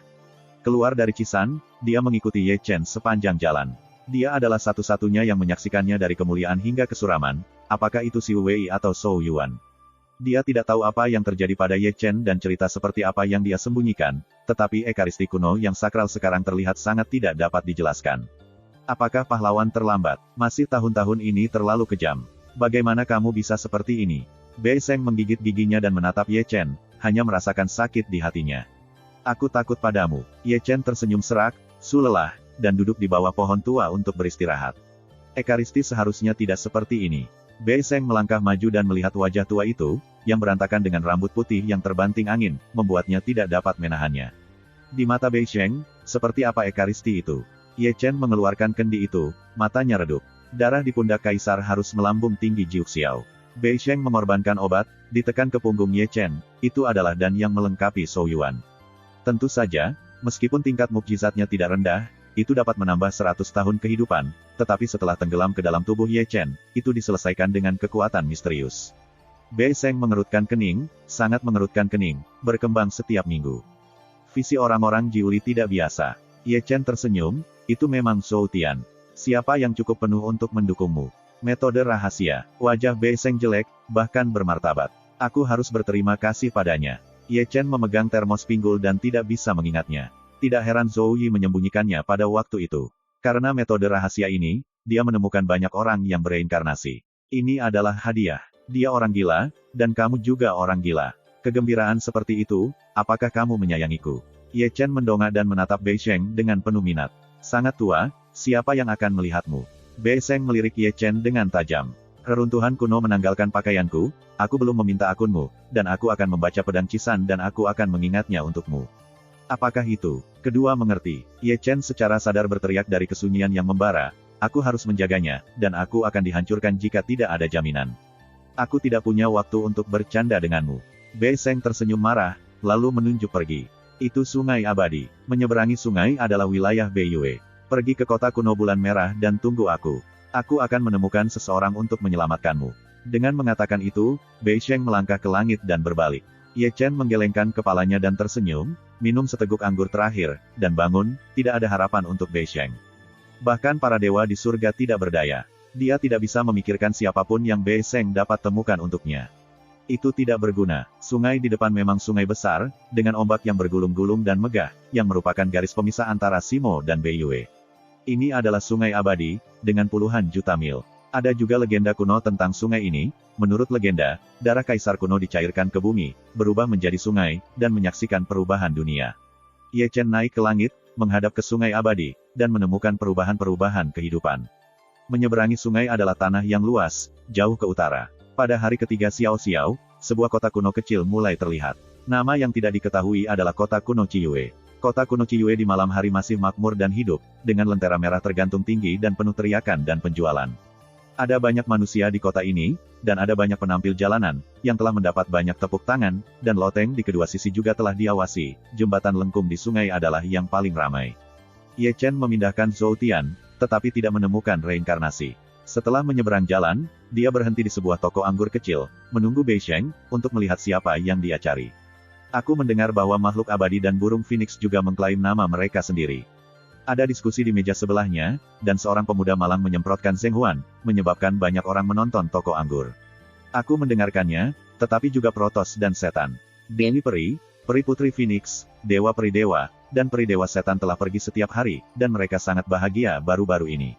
Keluar dari Cisan, dia mengikuti Ye Chen sepanjang jalan. Dia adalah satu-satunya yang menyaksikannya dari kemuliaan hingga kesuraman, apakah itu Xiu Wei atau Zhou Yuan. Dia tidak tahu apa yang terjadi pada Ye Chen dan cerita seperti apa yang dia sembunyikan, tetapi ekaristi kuno yang sakral sekarang terlihat sangat tidak dapat dijelaskan. Apakah pahlawan terlambat? Masih tahun-tahun ini terlalu kejam. Bagaimana kamu bisa seperti ini? Bei Sheng menggigit giginya dan menatap Ye Chen, hanya merasakan sakit di hatinya. Aku takut padamu. Ye Chen tersenyum serak, lelah, dan duduk di bawah pohon tua untuk beristirahat. Ekaristi seharusnya tidak seperti ini. Bei Sheng melangkah maju dan melihat wajah tua itu, yang berantakan dengan rambut putih yang terbanting angin, membuatnya tidak dapat menahannya. Di mata Bei Sheng, seperti apa ekaristi itu? Ye Chen mengeluarkan kendi itu, matanya redup. Darah di pundak kaisar harus melambung tinggi Jiu Xiao. Bei Sheng mengorbankan obat, ditekan ke punggung Ye Chen, itu adalah dan yang melengkapi Zhou Yuan. Tentu saja, meskipun tingkat mukjizatnya tidak rendah, itu dapat menambah 100 tahun kehidupan, tetapi setelah tenggelam ke dalam tubuh Ye Chen, itu diselesaikan dengan kekuatan misterius. Bei Sheng mengerutkan kening, sangat mengerutkan kening, berkembang setiap minggu. Visi orang-orang Jiuli tidak biasa. Ye Chen tersenyum, itu memang Zhou Tian. Siapa yang cukup penuh untuk mendukungmu? Metode rahasia. Wajah Bei Sheng jelek, bahkan bermartabat. Aku harus berterima kasih padanya. Ye Chen memegang termos pinggul dan tidak bisa mengingatnya. Tidak heran Zhou Yi menyembunyikannya pada waktu itu. Karena metode rahasia ini, dia menemukan banyak orang yang bereinkarnasi. Ini adalah hadiah. Dia orang gila, dan kamu juga orang gila. Kegembiraan seperti itu, apakah kamu menyayangiku? Ye Chen mendongak dan menatap Bei Sheng dengan penuh minat. Sangat tua, siapa yang akan melihatmu? Bei Sheng melirik Ye Chen dengan tajam. Reruntuhan kuno menanggalkan pakaianku, aku belum meminta akunmu, dan aku akan membaca pedang Cisan dan aku akan mengingatnya untukmu. Apakah itu? Kedua mengerti. Ye Chen secara sadar berteriak dari kesunyian yang membara, aku harus menjaganya, dan aku akan dihancurkan jika tidak ada jaminan. Aku tidak punya waktu untuk bercanda denganmu. Bei Sheng tersenyum marah, lalu menunjuk pergi. Itu sungai abadi. Menyeberangi sungai adalah wilayah Bei Yue. Pergi ke kota kuno bulan merah dan tunggu aku. Aku akan menemukan seseorang untuk menyelamatkanmu. Dengan mengatakan itu, Bei Sheng melangkah ke langit dan berbalik. Ye Chen menggelengkan kepalanya dan tersenyum, minum seteguk anggur terakhir, dan bangun, tidak ada harapan untuk Bei Sheng. Bahkan para dewa di surga tidak berdaya. Dia tidak bisa memikirkan siapapun yang Bei Sheng dapat temukan untuknya. Itu tidak berguna. Sungai di depan memang sungai besar, dengan ombak yang bergulung-gulung dan megah, yang merupakan garis pemisah antara Simo dan Bei Yue. Ini adalah sungai abadi, dengan puluhan juta mil. Ada juga legenda kuno tentang sungai ini. Menurut legenda, darah kaisar kuno dicairkan ke bumi, berubah menjadi sungai, dan menyaksikan perubahan dunia. Ye Chen naik ke langit, menghadap ke sungai abadi, dan menemukan perubahan-perubahan kehidupan. Menyeberangi sungai adalah tanah yang luas, jauh ke utara. Pada hari ketiga Xiao Xiao, sebuah kota kuno kecil mulai terlihat. Nama yang tidak diketahui adalah kota kuno Ciyue. Kota kuno Ciyue di malam hari masih makmur dan hidup, dengan lentera merah tergantung tinggi dan penuh teriakan dan penjualan. Ada banyak manusia di kota ini, dan ada banyak penampil jalanan, yang telah mendapat banyak tepuk tangan, dan loteng di kedua sisi juga telah diawasi. Jembatan lengkung di sungai adalah yang paling ramai. Ye Chen memindahkan Zhou Tian, tetapi tidak menemukan reinkarnasi. Setelah menyeberang jalan, dia berhenti di sebuah toko anggur kecil, menunggu Bei Sheng, untuk melihat siapa yang dia cari. Aku mendengar bahwa makhluk abadi dan burung phoenix juga mengklaim nama mereka sendiri. Ada diskusi di meja sebelahnya, dan seorang pemuda malang menyemprotkan Zheng Huan, menyebabkan banyak orang menonton toko anggur. Aku mendengarkannya, tetapi juga protos dan setan. Dewi Peri, Peri Putri Phoenix, Dewa Peri Dewa, dan Peri Dewa Setan telah pergi setiap hari, dan mereka sangat bahagia baru-baru ini.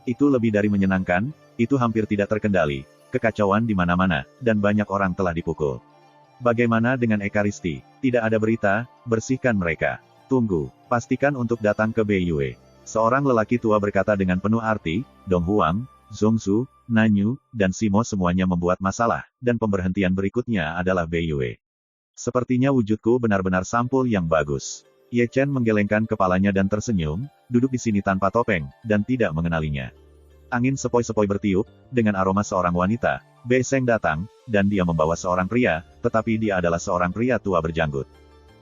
Itu lebih dari menyenangkan, itu hampir tidak terkendali, kekacauan di mana-mana, dan banyak orang telah dipukul. Bagaimana dengan Ekaristi? Tidak ada berita, bersihkan mereka. Tunggu, pastikan untuk datang ke Beiyue. Seorang lelaki tua berkata dengan penuh arti, Dong Huang, Zhongzhu, Nanyu, dan Simo semuanya membuat masalah, dan pemberhentian berikutnya adalah Beiyue. Sepertinya wujudku benar-benar sampul yang bagus. Ye Chen menggelengkan kepalanya dan tersenyum, duduk di sini tanpa topeng, dan tidak mengenalinya. Angin sepoi-sepoi bertiup, dengan aroma seorang wanita. Bei Sheng datang, dan dia membawa seorang pria, tetapi dia adalah seorang pria tua berjanggut.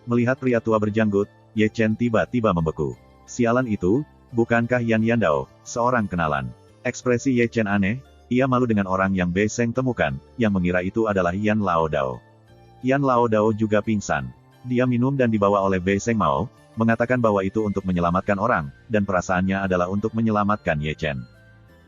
Melihat pria tua berjanggut, Ye Chen tiba-tiba membeku. Sialan itu, bukankah Yan Yandao, seorang kenalan? Ekspresi Ye Chen aneh, ia malu dengan orang yang Bei Sheng temukan, yang mengira itu adalah Yan Lao Dao. Yan Lao Dao juga pingsan. Dia minum dan dibawa oleh Bei Sheng Mao, mengatakan bahwa itu untuk menyelamatkan orang, dan perasaannya adalah untuk menyelamatkan Ye Chen.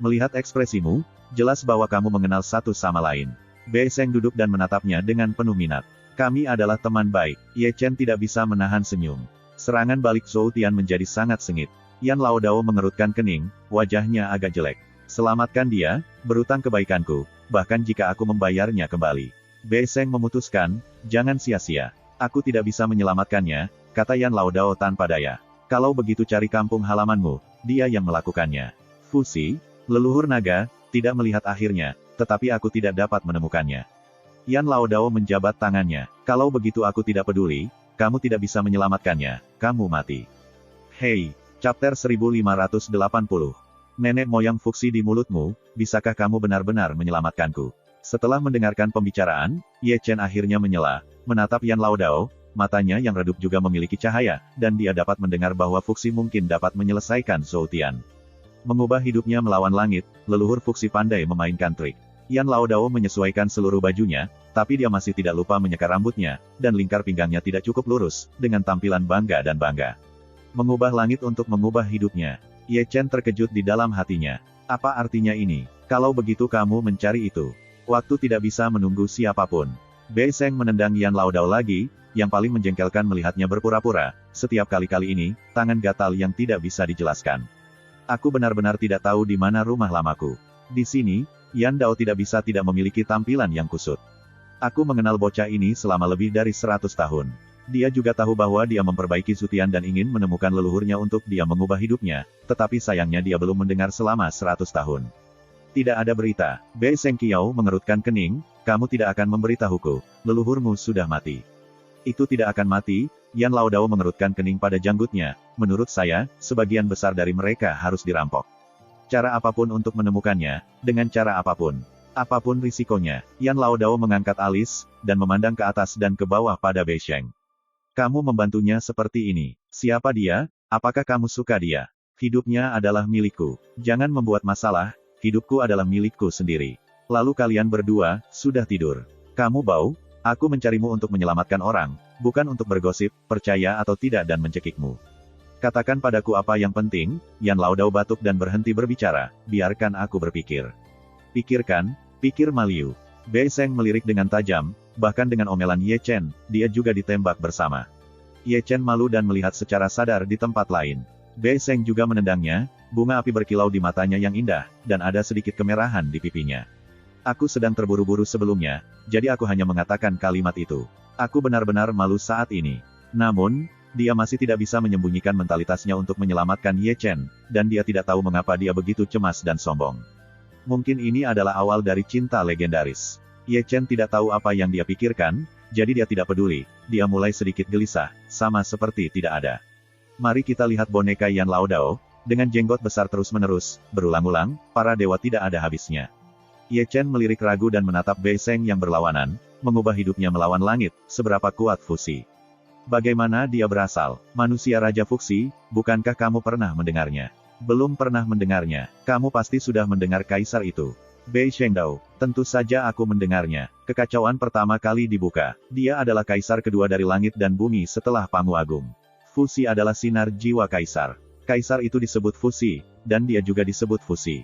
Melihat ekspresimu, jelas bahwa kamu mengenal satu sama lain. Bei Sheng duduk dan menatapnya dengan penuh minat. Kami adalah teman baik. Ye Chen tidak bisa menahan senyum. Serangan balik Zhou Tian menjadi sangat sengit. Yan Lao Dao mengerutkan kening, wajahnya agak jelek. Selamatkan dia, berutang kebaikanku, bahkan jika aku membayarnya kembali. Bei Sheng memutuskan, jangan sia-sia. Aku tidak bisa menyelamatkannya, kata Yan Lao Dao tanpa daya. Kalau begitu cari kampung halamanmu, dia yang melakukannya. Fusi, leluhur naga, tidak melihat akhirnya, tetapi aku tidak dapat menemukannya. Yan Lao Dao menjabat tangannya. Kalau begitu aku tidak peduli, kamu tidak bisa menyelamatkannya, kamu mati. Hei, chapter 1580. Nenek moyang Fuxi di mulutmu, bisakah kamu benar-benar menyelamatkanku? Setelah mendengarkan pembicaraan, Ye Chen akhirnya menyela, menatap Yan Lao Dao, matanya yang redup juga memiliki cahaya, dan dia dapat mendengar bahwa Fuxi mungkin dapat menyelesaikan Zhou Tian. Mengubah hidupnya melawan langit, leluhur Fuxi pandai memainkan trik. Yan Lao Dao menyesuaikan seluruh bajunya, tapi dia masih tidak lupa menyeka rambutnya, dan lingkar pinggangnya tidak cukup lurus, dengan tampilan bangga dan bangga. Mengubah langit untuk mengubah hidupnya. Ye Chen terkejut di dalam hatinya. Apa artinya ini? Kalau begitu kamu mencari itu. Waktu tidak bisa menunggu siapapun. Bei Sheng menendang Yan Lao Dao lagi, yang paling menjengkelkan melihatnya berpura-pura, setiap kali-kali ini, tangan gatal yang tidak bisa dijelaskan. Aku benar-benar tidak tahu di mana rumah lamaku. Di sini, Yan Dao tidak bisa tidak memiliki tampilan yang kusut. Aku mengenal bocah ini selama lebih dari 100 tahun. Dia juga tahu bahwa dia memperbaiki Zutian dan ingin menemukan leluhurnya untuk dia mengubah hidupnya, tetapi sayangnya dia belum mendengar selama 100 tahun. Tidak ada berita. Bei Sheng Qiao mengerutkan kening, kamu tidak akan memberitahuku, leluhurmu sudah mati. Itu tidak akan mati, Yan Lao Dao mengerutkan kening pada janggutnya, menurut saya, sebagian besar dari mereka harus dirampok. Cara apapun untuk menemukannya, dengan cara apapun. Apapun risikonya, Yan Lao Dao mengangkat alis, dan memandang ke atas dan ke bawah pada Bei Sheng. Kamu membantunya seperti ini. Siapa dia? Apakah kamu suka dia? Hidupnya adalah milikku. Jangan membuat masalah, hidupku adalah milikku sendiri. Lalu kalian berdua, sudah tidur. Kamu bau? Aku mencarimu untuk menyelamatkan orang, bukan untuk bergosip, percaya atau tidak dan mencekikmu. Katakan padaku apa yang penting. Yan Lao Dao batuk dan berhenti berbicara, biarkan aku berpikir. Pikirkan, pikir Maliu. Bei Sheng melirik dengan tajam, bahkan dengan omelan Ye Chen, dia juga ditembak bersama. Ye Chen malu dan melihat secara sadar di tempat lain. Bei Sheng juga menendangnya, bunga api berkilau di matanya yang indah, dan ada sedikit kemerahan di pipinya. Aku sedang terburu-buru sebelumnya, jadi aku hanya mengatakan kalimat itu. Aku benar-benar malu saat ini. Namun, dia masih tidak bisa menyembunyikan mentalitasnya untuk menyelamatkan Ye Chen, dan dia tidak tahu mengapa dia begitu cemas dan sombong. Mungkin ini adalah awal dari cinta legendaris. Ye Chen tidak tahu apa yang dia pikirkan, jadi dia tidak peduli. Dia mulai sedikit gelisah, sama seperti tidak ada. Mari kita lihat boneka Yan Laodao, dengan jenggot besar terus-menerus, berulang-ulang, para dewa tidak ada habisnya. Ye Chen melirik ragu dan menatap Bei Sheng yang berlawanan, mengubah hidupnya melawan langit, seberapa kuat Fuxi. Bagaimana dia berasal? Manusia Raja Fuxi, bukankah kamu pernah mendengarnya? Belum pernah mendengarnya, kamu pasti sudah mendengar kaisar itu. Bei Shengdao, tentu saja aku mendengarnya. Kekacauan pertama kali dibuka. Dia adalah kaisar kedua dari langit dan bumi setelah Pangu Agung. Fuxi adalah sinar jiwa kaisar. Kaisar itu disebut Fuxi, dan dia juga disebut Fuxi.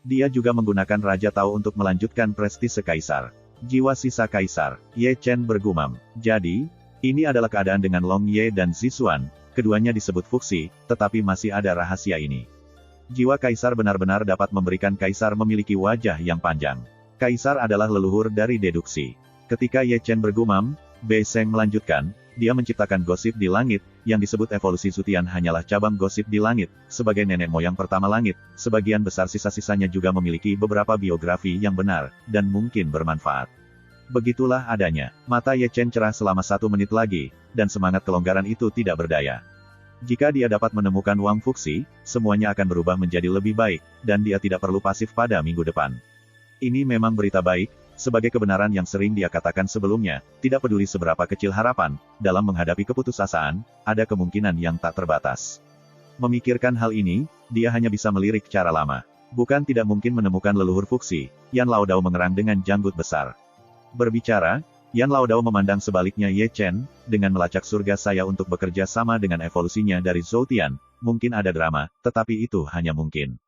Dia juga menggunakan Raja Tao untuk melanjutkan prestise kaisar. Jiwa sisa kaisar, Ye Chen bergumam. Jadi, ini adalah keadaan dengan Long Ye dan Zixuan, keduanya disebut Fuxi, tetapi masih ada rahasia ini. Jiwa kaisar benar-benar dapat memberikan kaisar memiliki wajah yang panjang. Kaisar adalah leluhur dari deduksi. Ketika Ye Chen bergumam, Bei Sheng melanjutkan, dia menciptakan gosip di langit, yang disebut evolusi Zutian hanyalah cabang gosip di langit, sebagai nenek moyang pertama langit, sebagian besar sisa-sisanya juga memiliki beberapa biografi yang benar, dan mungkin bermanfaat. Begitulah adanya. Mata Ye Chen cerah selama 1 menit lagi, dan semangat kelonggaran itu tidak berdaya. Jika dia dapat menemukan Wang Fuxi, semuanya akan berubah menjadi lebih baik, dan dia tidak perlu pasif pada minggu depan. Ini memang berita baik, sebagai kebenaran yang sering dia katakan sebelumnya, tidak peduli seberapa kecil harapan, dalam menghadapi keputusasaan, ada kemungkinan yang tak terbatas. Memikirkan hal ini, dia hanya bisa melirik cara lama. Bukan tidak mungkin menemukan leluhur Fuxi, Yan Laodao mengerang dengan janggut besar. Berbicara, Yan Laodao memandang sebaliknya Ye Chen, dengan melacak surga saya untuk bekerja sama dengan evolusinya dari Zoutian, mungkin ada drama, tetapi itu hanya mungkin.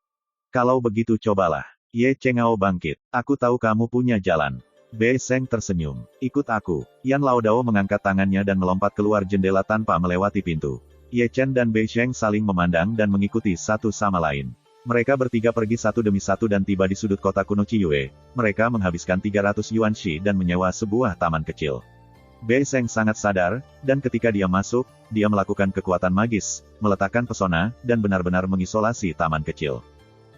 Kalau begitu cobalah. Ye Chengao bangkit. Aku tahu kamu punya jalan. Bei Sheng tersenyum. Ikut aku. Yan Laodao mengangkat tangannya dan melompat keluar jendela tanpa melewati pintu. Ye Chen dan Bei Sheng saling memandang dan mengikuti satu sama lain. Mereka bertiga pergi satu demi satu dan tiba di sudut kota kuno Ciyue. Mereka menghabiskan 300 yuan shi dan menyewa sebuah taman kecil. Bei Sheng sangat sadar, dan ketika dia masuk, dia melakukan kekuatan magis, meletakkan pesona, dan benar-benar mengisolasi taman kecil.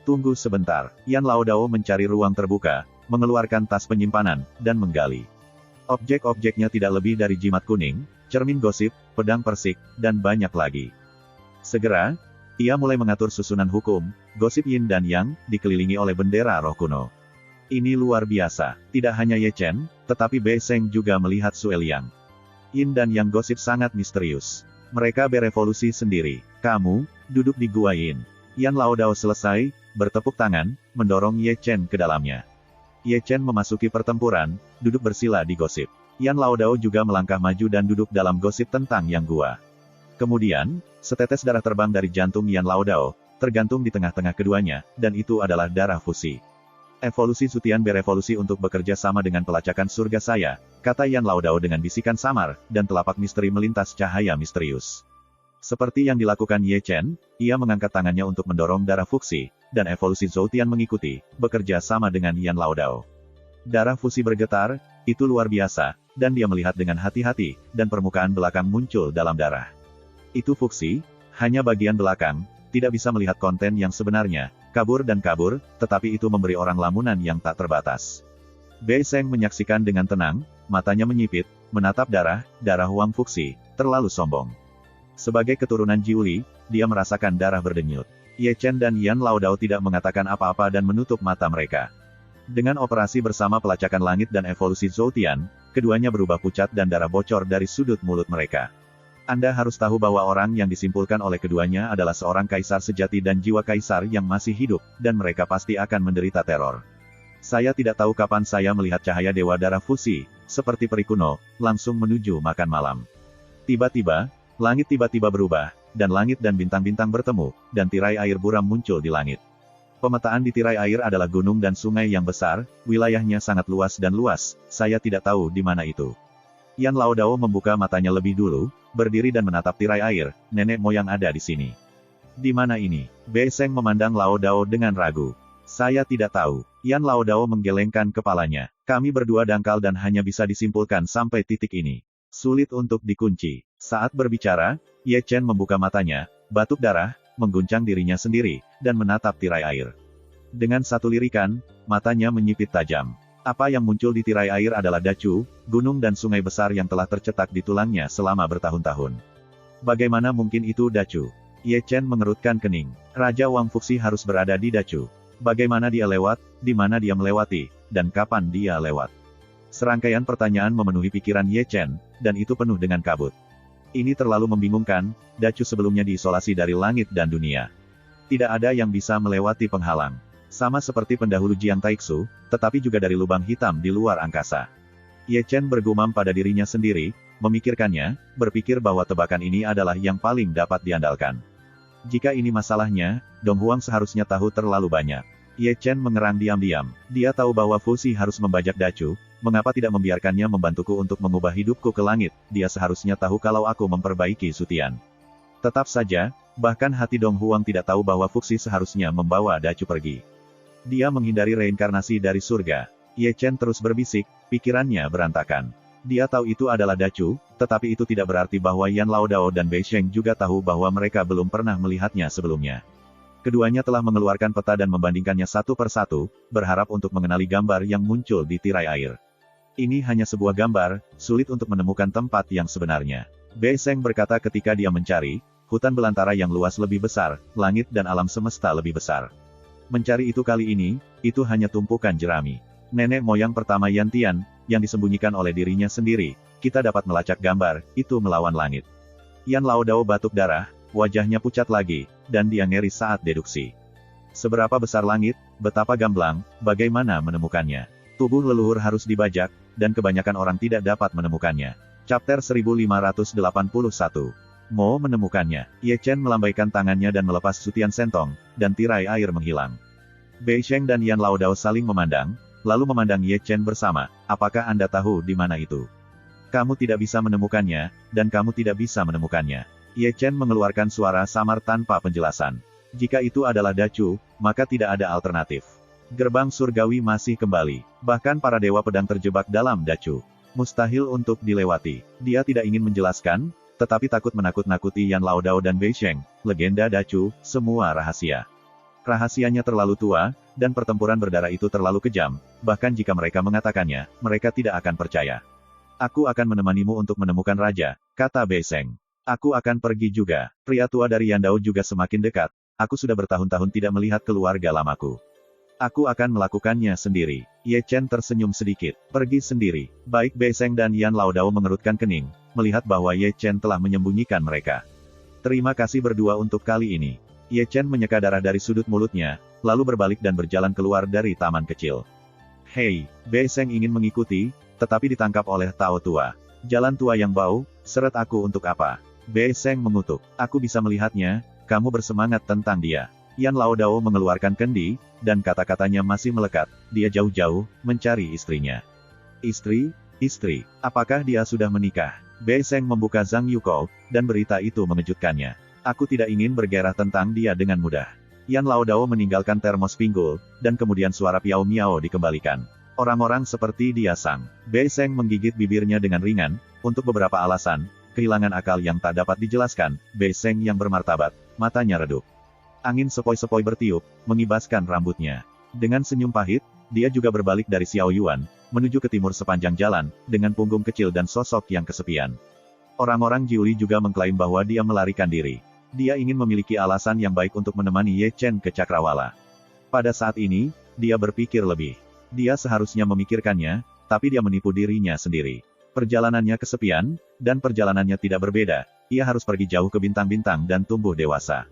Tunggu sebentar, Yan Laodao mencari ruang terbuka, mengeluarkan tas penyimpanan, dan menggali. Objek-objeknya tidak lebih dari jimat kuning, cermin gosip, pedang persik, dan banyak lagi. Segera, ia mulai mengatur susunan hukum, gosip yin dan yang, dikelilingi oleh bendera roh kuno. Ini luar biasa, tidak hanya Ye Chen, tetapi Bei Sheng juga melihat Sue Liang. Yin dan yang gosip sangat misterius. Mereka berevolusi sendiri. Kamu, duduk di gua Yin. Yan Laodao selesai, bertepuk tangan, mendorong Ye Chen ke dalamnya. Ye Chen memasuki pertempuran, duduk bersila di gosip. Yan Laodao juga melangkah maju dan duduk dalam gosip tentang yang gua. Kemudian, setetes darah terbang dari jantung Yan Laodao, tergantung di tengah-tengah keduanya, dan itu adalah darah Fuxi. Evolusi Zutian berevolusi untuk bekerja sama dengan pelacakan surga saya, kata Yan Laodao dengan bisikan samar, dan telapak misteri melintas cahaya misterius. Seperti yang dilakukan Ye Chen, ia mengangkat tangannya untuk mendorong darah Fuxi, dan evolusi Zoutian mengikuti, bekerja sama dengan Yan Laodao. Darah Fuxi bergetar, itu luar biasa, dan dia melihat dengan hati-hati, dan permukaan belakang muncul dalam darah. Itu Fuxi, hanya bagian belakang, tidak bisa melihat konten yang sebenarnya, kabur dan kabur, tetapi itu memberi orang lamunan yang tak terbatas. Bei Sheng menyaksikan dengan tenang, matanya menyipit, menatap darah Wang Fuxi, terlalu sombong. Sebagai keturunan Jiuli, dia merasakan darah berdenyut. Ye Chen dan Yan Laodao tidak mengatakan apa-apa dan menutup mata mereka. Dengan operasi bersama pelacakan langit dan evolusi Zoutian, keduanya berubah pucat dan darah bocor dari sudut mulut mereka. Anda harus tahu bahwa orang yang disimpulkan oleh keduanya adalah seorang kaisar sejati dan jiwa kaisar yang masih hidup, dan mereka pasti akan menderita teror. Saya tidak tahu kapan saya melihat cahaya Dewa Darah Fuxi, seperti peri kuno, langsung menuju makan malam. Tiba-tiba, langit tiba-tiba berubah, dan langit dan bintang-bintang bertemu, dan tirai air buram muncul di langit. Pemetaan di tirai air adalah gunung dan sungai yang besar, wilayahnya sangat luas dan luas, saya tidak tahu di mana itu. Yan Laodao membuka matanya lebih dulu, berdiri dan menatap tirai air, nenek moyang ada di sini. Di mana ini? Bei Sheng memandang Laodao dengan ragu. Saya tidak tahu. Yan Laodao menggelengkan kepalanya. Kami berdua dangkal dan hanya bisa disimpulkan sampai titik ini. Sulit untuk dikunci. Saat berbicara, Ye Chen membuka matanya, batuk darah, mengguncang dirinya sendiri, dan menatap tirai air. Dengan satu lirikan, matanya menyipit tajam. Apa yang muncul di tirai air adalah Dacu, gunung dan sungai besar yang telah tercetak di tulangnya selama bertahun-tahun. Bagaimana mungkin itu Dacu? Ye Chen mengerutkan kening. Raja Wang Fuxi harus berada di Dacu. Bagaimana dia lewat, di mana dia melewati, dan kapan dia lewat? Serangkaian pertanyaan memenuhi pikiran Ye Chen, dan itu penuh dengan kabut. Ini terlalu membingungkan, Dacu sebelumnya diisolasi dari langit dan dunia. Tidak ada yang bisa melewati penghalang. Sama seperti pendahulu Jiang Taixu, tetapi juga dari lubang hitam di luar angkasa. Ye Chen bergumam pada dirinya sendiri, memikirkannya, berpikir bahwa tebakan ini adalah yang paling dapat diandalkan. Jika ini masalahnya, Dong Huang seharusnya tahu terlalu banyak. Ye Chen mengerang diam-diam. Dia tahu bahwa Fuxi harus membajak Dacu, mengapa tidak membiarkannya membantuku untuk mengubah hidupku ke langit, dia seharusnya tahu kalau aku memperbaiki Sutian. Tetap saja, bahkan hati Dong Huang tidak tahu bahwa Fuxi seharusnya membawa Dacu pergi. Dia menghindari reinkarnasi dari surga. Ye Chen terus berbisik, pikirannya berantakan. Dia tahu itu adalah Dacu, tetapi itu tidak berarti bahwa Yan Laodao dan Bei Sheng juga tahu bahwa mereka belum pernah melihatnya sebelumnya. Keduanya telah mengeluarkan peta dan membandingkannya satu per satu, berharap untuk mengenali gambar yang muncul di tirai air. Ini hanya sebuah gambar, sulit untuk menemukan tempat yang sebenarnya. Bei Sheng berkata ketika dia mencari, hutan belantara yang luas lebih besar, langit dan alam semesta lebih besar. Mencari itu kali ini, itu hanya tumpukan jerami. Nenek moyang pertama Yan Tian, yang disembunyikan oleh dirinya sendiri, kita dapat melacak gambar, itu melawan langit. Yan Laodao batuk darah, wajahnya pucat lagi, dan dia ngeri saat deduksi. Seberapa besar langit, betapa gamblang, bagaimana menemukannya. Tubuh leluhur harus dibajak, dan kebanyakan orang tidak dapat menemukannya. Chapter 1581. Mo menemukannya. Ye Chen melambaikan tangannya dan melepas Sutian Sentong, dan tirai air menghilang. Bei Sheng dan Yan Laodao saling memandang, lalu memandang Ye Chen bersama. Apakah Anda tahu di mana itu? Kamu tidak bisa menemukannya, dan kamu tidak bisa menemukannya. Ye Chen mengeluarkan suara samar tanpa penjelasan. Jika itu adalah Dacu, maka tidak ada alternatif. Gerbang surgawi masih kembali. Bahkan para dewa pedang terjebak dalam Dacu. Mustahil untuk dilewati. Dia tidak ingin menjelaskan, tetapi takut menakut-nakuti Yan Laodao dan Bei Sheng, legenda Dacu, semua rahasia. Rahasianya terlalu tua, dan pertempuran berdarah itu terlalu kejam, bahkan jika mereka mengatakannya, mereka tidak akan percaya. Aku akan menemanimu untuk menemukan raja, kata Bei Sheng. Aku akan pergi juga. Pria tua dari Yandao juga semakin dekat. Aku sudah bertahun-tahun tidak melihat keluarga lamaku. Aku akan melakukannya sendiri. Ye Chen tersenyum sedikit. Pergi sendiri. Baik Bei Sheng dan Yan Laodao mengerutkan kening, melihat bahwa Ye Chen telah menyembunyikan mereka. Terima kasih berdua untuk kali ini. Ye Chen menyeka darah dari sudut mulutnya, lalu berbalik dan berjalan keluar dari taman kecil. Hei, Bei Sheng ingin mengikuti, tetapi ditangkap oleh Tao tua. Jalan tua yang bau, seret aku untuk apa? Bei Sheng mengutuk. Aku bisa melihatnya, kamu bersemangat tentang dia. Yan Laodao mengeluarkan kendi, dan kata-katanya masih melekat, dia jauh-jauh, mencari istrinya. Istri? Istri? Apakah dia sudah menikah? Bei Sheng membuka Zhang Yuko, dan berita itu mengejutkannya. Aku tidak ingin bergerah tentang dia dengan mudah. Yan Laodao meninggalkan termos pinggul, dan kemudian suara Piao Miao dikembalikan. Orang-orang seperti dia sang. Bei Sheng menggigit bibirnya dengan ringan, untuk beberapa alasan, kehilangan akal yang tak dapat dijelaskan, Bei Sheng yang bermartabat, matanya redup. Angin sepoi-sepoi bertiup, mengibaskan rambutnya. Dengan senyum pahit, dia juga berbalik dari Xiao Yuan, menuju ke timur sepanjang jalan, dengan punggung kecil dan sosok yang kesepian. Orang-orang Jiuli juga mengklaim bahwa dia melarikan diri. Dia ingin memiliki alasan yang baik untuk menemani Ye Chen ke Cakrawala. Pada saat ini, dia berpikir lebih. Dia seharusnya memikirkannya, tapi dia menipu dirinya sendiri. Perjalanannya kesepian, dan perjalanannya tidak berbeda. Ia harus pergi jauh ke bintang-bintang dan tumbuh dewasa.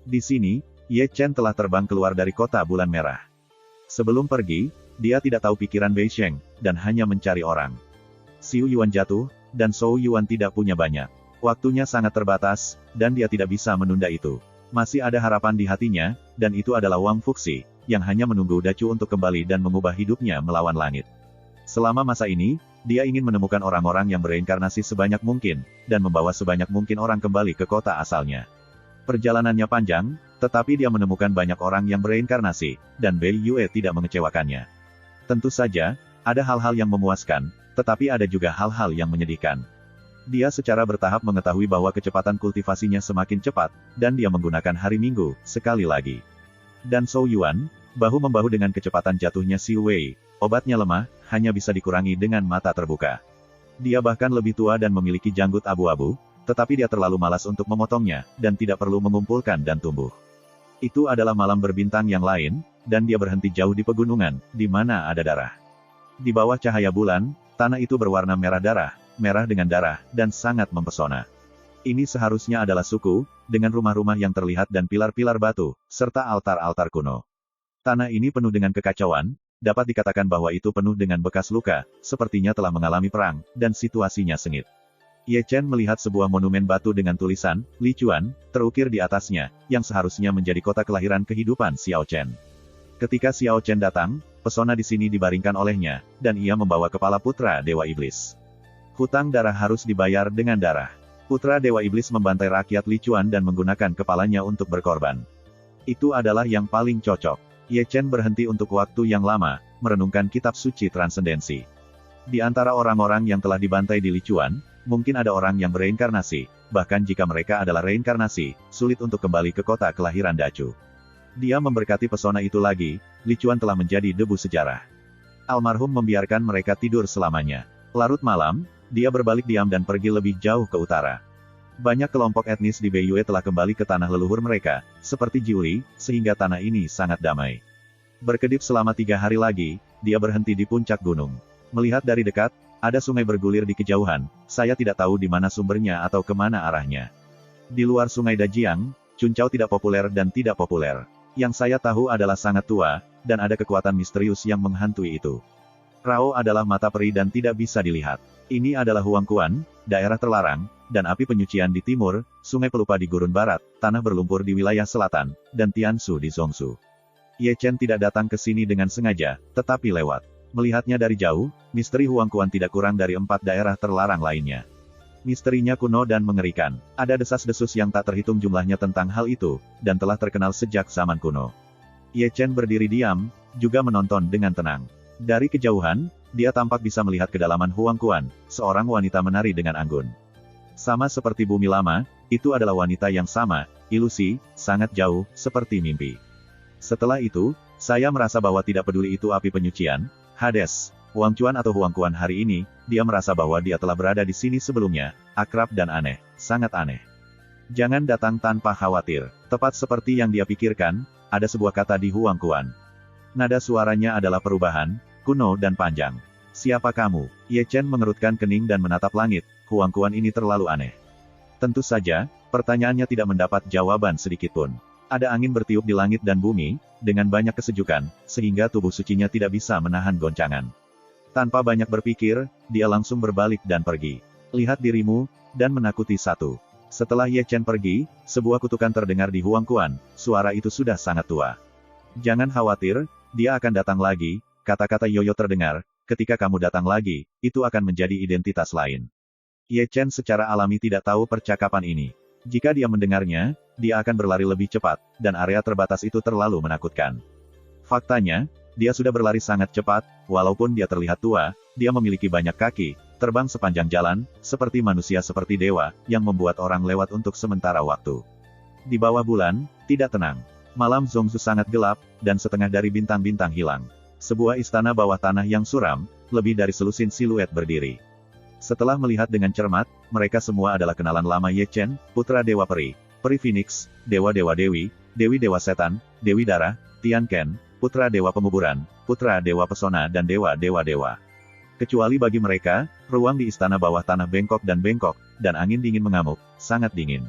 Di sini, Ye Chen telah terbang keluar dari kota bulan merah. Sebelum pergi, dia tidak tahu pikiran Bei Sheng, dan hanya mencari orang. Xiu Yuan jatuh, dan Zhou Yuan tidak punya banyak. Waktunya sangat terbatas, dan dia tidak bisa menunda itu. Masih ada harapan di hatinya, dan itu adalah Wang Fuxi, yang hanya menunggu Dacu untuk kembali dan mengubah hidupnya melawan langit. Selama masa ini, dia ingin menemukan orang-orang yang bereinkarnasi sebanyak mungkin, dan membawa sebanyak mungkin orang kembali ke kota asalnya. Perjalanannya panjang, tetapi dia menemukan banyak orang yang bereinkarnasi, dan Bei Yue tidak mengecewakannya. Tentu saja, ada hal-hal yang memuaskan, tetapi ada juga hal-hal yang menyedihkan. Dia secara bertahap mengetahui bahwa kecepatan kultivasinya semakin cepat, dan dia menggunakan hari Minggu, sekali lagi. Dan Zhou Yuan, bahu-membahu dengan kecepatan jatuhnya Xi Wei, Obatnya lemah, hanya bisa dikurangi dengan mata terbuka. Dia bahkan lebih tua dan memiliki janggut abu-abu, tetapi dia terlalu malas untuk memotongnya, dan tidak perlu mengumpulkan dan tumbuh. Itu adalah malam berbintang yang lain, dan dia berhenti jauh di pegunungan, di mana ada darah. Di bawah cahaya bulan, tanah itu berwarna merah dengan darah, dan sangat mempesona. Ini seharusnya adalah suku, dengan rumah-rumah yang terlihat dan pilar-pilar batu, serta altar-altar kuno. Tanah ini penuh dengan kekacauan, dapat dikatakan bahwa itu penuh dengan bekas luka, sepertinya telah mengalami perang, dan situasinya sengit. Ye Chen melihat sebuah monumen batu dengan tulisan, Lichuan, terukir di atasnya, yang seharusnya menjadi kota kelahiran kehidupan Xiao Chen. Ketika Xiao Chen datang, pesona di sini dibaringkan olehnya, dan ia membawa kepala putra Dewa Iblis. Hutang darah harus dibayar dengan darah. Putra Dewa Iblis membantai rakyat Lichuan dan menggunakan kepalanya untuk berkorban. Itu adalah yang paling cocok. Ye Chen berhenti untuk waktu yang lama, merenungkan kitab suci transendensi. Di antara orang-orang yang telah dibantai di Lichuan, mungkin ada orang yang bereinkarnasi, bahkan jika mereka adalah reinkarnasi, sulit untuk kembali ke kota kelahiran Dacu. Dia memberkati pesona itu lagi, Lichuan telah menjadi debu sejarah. Almarhum membiarkan mereka tidur selamanya. Larut malam, dia berbalik diam dan pergi lebih jauh ke utara. Banyak kelompok etnis di Beiyue telah kembali ke tanah leluhur mereka, seperti Jiuli, sehingga tanah ini sangat damai. Berkedip selama 3 hari lagi, dia berhenti di puncak gunung. Melihat dari dekat, ada sungai bergulir di kejauhan, saya tidak tahu di mana sumbernya atau kemana arahnya. Di luar sungai Dajiang, Cuncau tidak populer dan tidak populer. Yang saya tahu adalah sangat tua, dan ada kekuatan misterius yang menghantui itu. Rao adalah mata peri dan tidak bisa dilihat. Ini adalah Huangquan, daerah terlarang, dan api penyucian di timur, sungai pelupa di gurun barat, tanah berlumpur di wilayah selatan, dan Tianshu di Zhongshu. Ye Chen tidak datang ke sini dengan sengaja, tetapi lewat. Melihatnya dari jauh, misteri Huangquan tidak kurang dari 4 daerah terlarang lainnya. Misterinya kuno dan mengerikan. Ada desas-desus yang tak terhitung jumlahnya tentang hal itu, dan telah terkenal sejak zaman kuno. Ye Chen berdiri diam, juga menonton dengan tenang. Dari kejauhan, dia tampak bisa melihat kedalaman Huangquan, seorang wanita menari dengan anggun. Sama seperti bumi lama, itu adalah wanita yang sama, ilusi, sangat jauh, seperti mimpi. Setelah itu, saya merasa bahwa tidak peduli itu api penyucian, Hades, Huangquan atau Huangquan hari ini, dia merasa bahwa dia telah berada di sini sebelumnya, akrab dan aneh, sangat aneh. Jangan datang tanpa khawatir. Tepat seperti yang dia pikirkan, ada sebuah kata di Huangquan. Nada suaranya adalah perubahan, kuno dan panjang. Siapa kamu? Ye Chen mengerutkan kening dan menatap langit, Huangquan ini terlalu aneh. Tentu saja, pertanyaannya tidak mendapat jawaban sedikitpun. Ada angin bertiup di langit dan bumi, dengan banyak kesejukan, sehingga tubuh sucinya tidak bisa menahan goncangan. Tanpa banyak berpikir, dia langsung berbalik dan pergi. Lihat dirimu, dan menakuti satu. Setelah Ye Chen pergi, sebuah kutukan terdengar di Huangquan, suara itu sudah sangat tua. Jangan khawatir, dia akan datang lagi, kata-kata Yoyo terdengar, ketika kamu datang lagi, itu akan menjadi identitas lain. Ye Chen secara alami tidak tahu percakapan ini. Jika dia mendengarnya, dia akan berlari lebih cepat, dan area terbatas itu terlalu menakutkan. Faktanya, dia sudah berlari sangat cepat, walaupun dia terlihat tua, dia memiliki banyak kaki, terbang sepanjang jalan, seperti manusia seperti dewa, yang membuat orang lewat untuk sementara waktu. Di bawah bulan, tidak tenang. Malam Zhongshu sangat gelap, dan setengah dari bintang-bintang hilang. Sebuah istana bawah tanah yang suram, lebih dari selusin siluet berdiri. Setelah melihat dengan cermat, mereka semua adalah kenalan lama Ye Chen, putra Dewa Peri, Peri Phoenix, Dewa-Dewa Dewi, Dewi-Dewa Setan, Dewi Darah, Tian Ken, putra Dewa Penguburan, putra Dewa Pesona dan Dewa-Dewa Dewa. Kecuali bagi mereka, ruang di istana bawah tanah bengkok, dan angin dingin mengamuk, sangat dingin.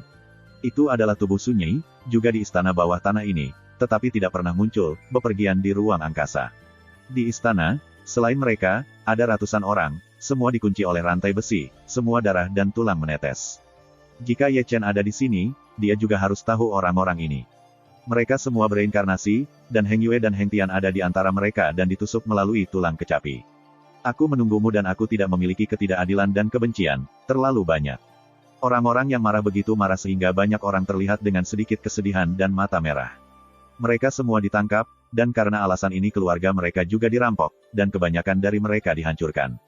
Itu adalah tubuh sunyi, juga di istana bawah tanah ini, tetapi tidak pernah muncul, bepergian di ruang angkasa. Di istana, selain mereka, ada ratusan orang, semua dikunci oleh rantai besi, semua darah dan tulang menetes. Jika Ye Chen ada di sini, dia juga harus tahu orang-orang ini. Mereka semua bereinkarnasi, dan Heng Yue dan Heng Tian ada di antara mereka dan ditusuk melalui tulang kecapi. Aku menunggumu dan aku tidak memiliki ketidakadilan dan kebencian, terlalu banyak. Orang-orang yang marah begitu marah sehingga banyak orang terlihat dengan sedikit kesedihan dan mata merah. Mereka semua ditangkap, dan karena alasan ini keluarga mereka juga dirampok, dan kebanyakan dari mereka dihancurkan.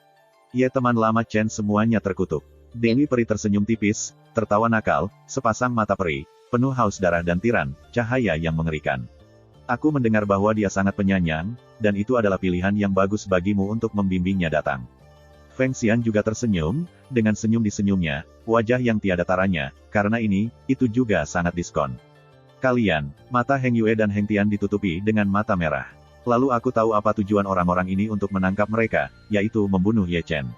Ye teman lama Chen semuanya terkutuk. Dewi Peri tersenyum tipis, tertawa nakal, sepasang mata peri, penuh haus darah dan tiran, cahaya yang mengerikan. Aku mendengar bahwa dia sangat penyayang, dan itu adalah pilihan yang bagus bagimu untuk membimbingnya datang. Feng Xian juga tersenyum, dengan senyum di senyumnya, wajah yang tiada taranya, karena ini, itu juga sangat diskon. Kalian, mata Heng Yue dan Heng Tian ditutupi dengan mata merah. Lalu aku tahu apa tujuan orang-orang ini untuk menangkap mereka, yaitu membunuh Ye Chen.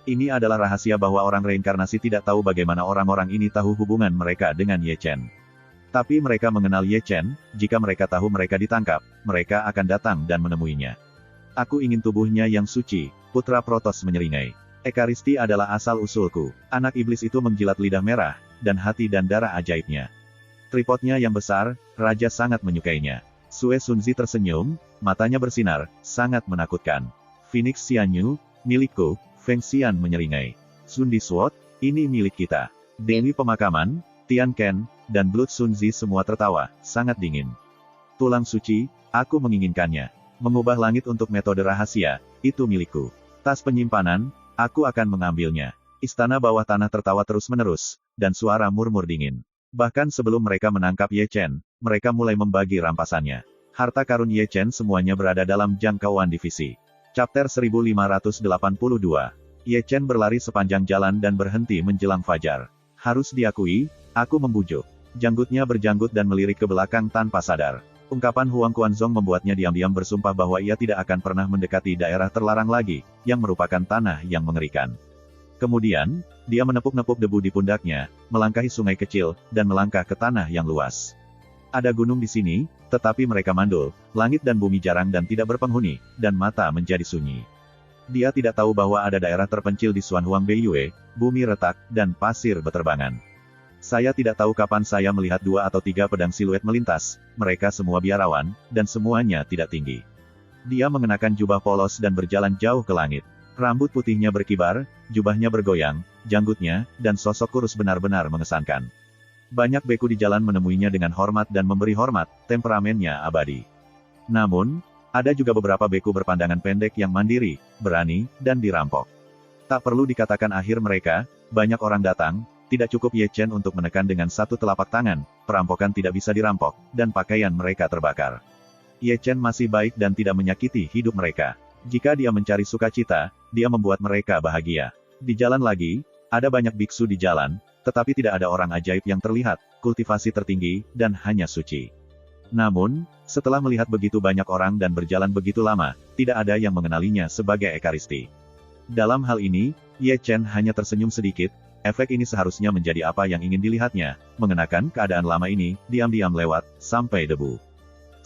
Ini adalah rahasia bahwa orang reinkarnasi tidak tahu bagaimana orang-orang ini tahu hubungan mereka dengan Ye Chen. Tapi mereka mengenal Ye Chen, jika mereka tahu mereka ditangkap, mereka akan datang dan menemuinya. Aku ingin tubuhnya yang suci, putra Protos menyeringai. Ekaristi adalah asal-usulku. Anak iblis itu menjilat lidah merah, dan hati dan darah ajaibnya. Tripodnya yang besar, raja sangat menyukainya. Sue Sunzi tersenyum, matanya bersinar, sangat menakutkan. Phoenix Xianyu, milikku, Feng Xian menyeringai. Sun Di Sword, ini milik kita. Dewi Pemakaman, Tian Ken, dan Blood Sunzi semua tertawa, sangat dingin. Tulang suci, aku menginginkannya. Mengubah langit untuk metode rahasia, itu milikku. Tas penyimpanan, aku akan mengambilnya. Istana bawah tanah tertawa terus-menerus, dan suara murmur dingin. Bahkan sebelum mereka menangkap Ye Chen, mereka mulai membagi rampasannya. Harta karun Ye Chen semuanya berada dalam jangkauan divisi. Chapter 1582. Ye Chen berlari sepanjang jalan dan berhenti menjelang fajar. Harus diakui, aku membujuk. Janggutnya berjanggut dan melirik ke belakang tanpa sadar. Ungkapan Huang Quanzong membuatnya diam-diam bersumpah bahwa ia tidak akan pernah mendekati daerah terlarang lagi, yang merupakan tanah yang mengerikan. Kemudian, dia menepuk-nepuk debu di pundaknya, melangkahi sungai kecil, dan melangkah ke tanah yang luas. Ada gunung di sini, tetapi mereka mandul, langit dan bumi jarang dan tidak berpenghuni, dan mata menjadi sunyi. Dia tidak tahu bahwa ada daerah terpencil di Xuanhuang Beiyue, bumi retak, dan pasir beterbangan. Saya tidak tahu kapan saya melihat 2 atau 3 pedang siluet melintas, mereka semua biarawan, dan semuanya tidak tinggi. Dia mengenakan jubah polos dan berjalan jauh ke langit. Rambut putihnya berkibar, jubahnya bergoyang, janggutnya, dan sosok kurus benar-benar mengesankan. Banyak beku di jalan menemuinya dengan hormat dan memberi hormat, temperamennya abadi. Namun, ada juga beberapa beku berpandangan pendek yang mandiri, berani, dan dirampok. Tak perlu dikatakan akhir mereka, banyak orang datang, tidak cukup Ye Chen untuk menekan dengan satu telapak tangan, perampokan tidak bisa dirampok, dan pakaian mereka terbakar. Ye Chen masih baik dan tidak menyakiti hidup mereka. Jika dia mencari sukacita, dia membuat mereka bahagia. Di jalan lagi, ada banyak biksu di jalan, tetapi tidak ada orang ajaib yang terlihat, kultivasi tertinggi, dan hanya suci. Namun, setelah melihat begitu banyak orang dan berjalan begitu lama, tidak ada yang mengenalinya sebagai Ekaristi. Dalam hal ini, Ye Chen hanya tersenyum sedikit. Efek ini seharusnya menjadi apa yang ingin dilihatnya, mengenakan keadaan lama ini, diam-diam lewat, sampai debu.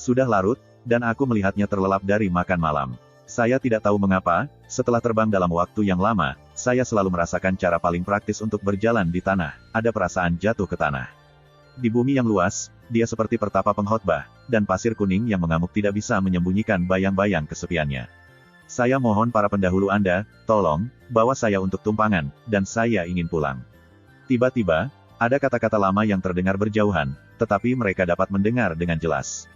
Sudah larut, dan aku melihatnya terlelap dari makan malam. Saya tidak tahu mengapa, setelah terbang dalam waktu yang lama, saya selalu merasakan cara paling praktis untuk berjalan di tanah, ada perasaan jatuh ke tanah. Di bumi yang luas, dia seperti pertapa pengkhotbah, dan pasir kuning yang mengamuk tidak bisa menyembunyikan bayang-bayang kesepiannya. Saya mohon para pendahulu Anda, tolong, bawa saya untuk tumpangan, dan saya ingin pulang. Tiba-tiba, ada kata-kata lama yang terdengar berjauhan, tetapi mereka dapat mendengar dengan jelas.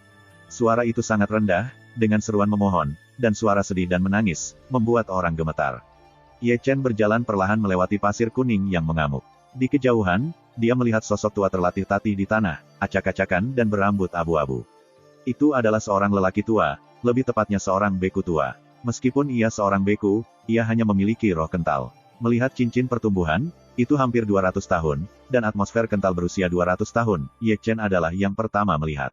Suara itu sangat rendah, dengan seruan memohon, dan suara sedih dan menangis, membuat orang gemetar. Ye Chen berjalan perlahan melewati pasir kuning yang mengamuk. Di kejauhan, dia melihat sosok tua terlatih tatih di tanah, acak-acakan dan berambut abu-abu. Itu adalah seorang lelaki tua, lebih tepatnya seorang beku tua. Meskipun ia seorang beku, ia hanya memiliki roh kental. Melihat cincin pertumbuhan, itu hampir 200 tahun, dan atmosfer kental berusia 200 tahun, Ye Chen adalah yang pertama melihat.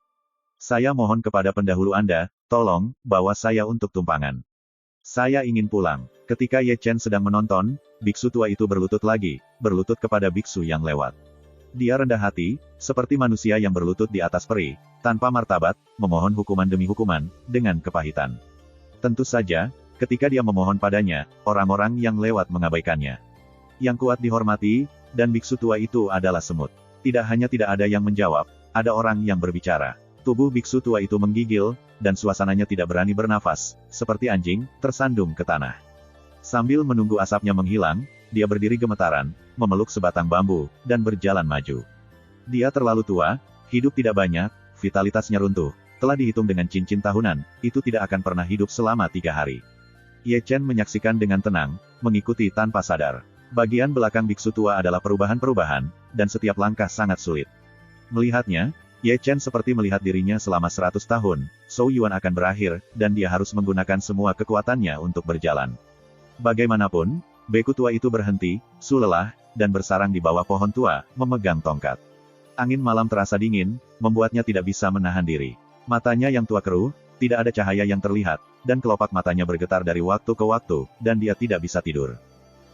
Saya mohon kepada pendahulu Anda, tolong, bawa saya untuk tumpangan. Saya ingin pulang. Ketika Ye Chen sedang menonton, biksu tua itu berlutut lagi, berlutut kepada biksu yang lewat. Dia rendah hati, seperti manusia yang berlutut di atas peri, tanpa martabat, memohon hukuman demi hukuman, dengan kepahitan. Tentu saja, ketika dia memohon padanya, orang-orang yang lewat mengabaikannya. Yang kuat dihormati, dan biksu tua itu adalah semut. Tidak hanya tidak ada yang menjawab, ada orang yang berbicara. Tubuh biksu tua itu menggigil, dan suasananya tidak berani bernafas, seperti anjing, tersandung ke tanah. Sambil menunggu asapnya menghilang, dia berdiri gemetaran, memeluk sebatang bambu, dan berjalan maju. Dia terlalu tua, hidup tidak banyak, vitalitasnya runtuh. Telah dihitung dengan cincin tahunan, itu tidak akan pernah hidup selama 3 hari. Ye Chen menyaksikan dengan tenang, mengikuti tanpa sadar. Bagian belakang biksu tua adalah perubahan-perubahan, dan setiap langkah sangat sulit. Melihatnya, Ye Chen seperti melihat dirinya selama 100 tahun, Zhou Yuan akan berakhir, dan dia harus menggunakan semua kekuatannya untuk berjalan. Bagaimanapun, beku tua itu berhenti, lelah, dan bersarang di bawah pohon tua, memegang tongkat. Angin malam terasa dingin, membuatnya tidak bisa menahan diri. Matanya yang tua keruh, tidak ada cahaya yang terlihat, dan kelopak matanya bergetar dari waktu ke waktu, dan dia tidak bisa tidur.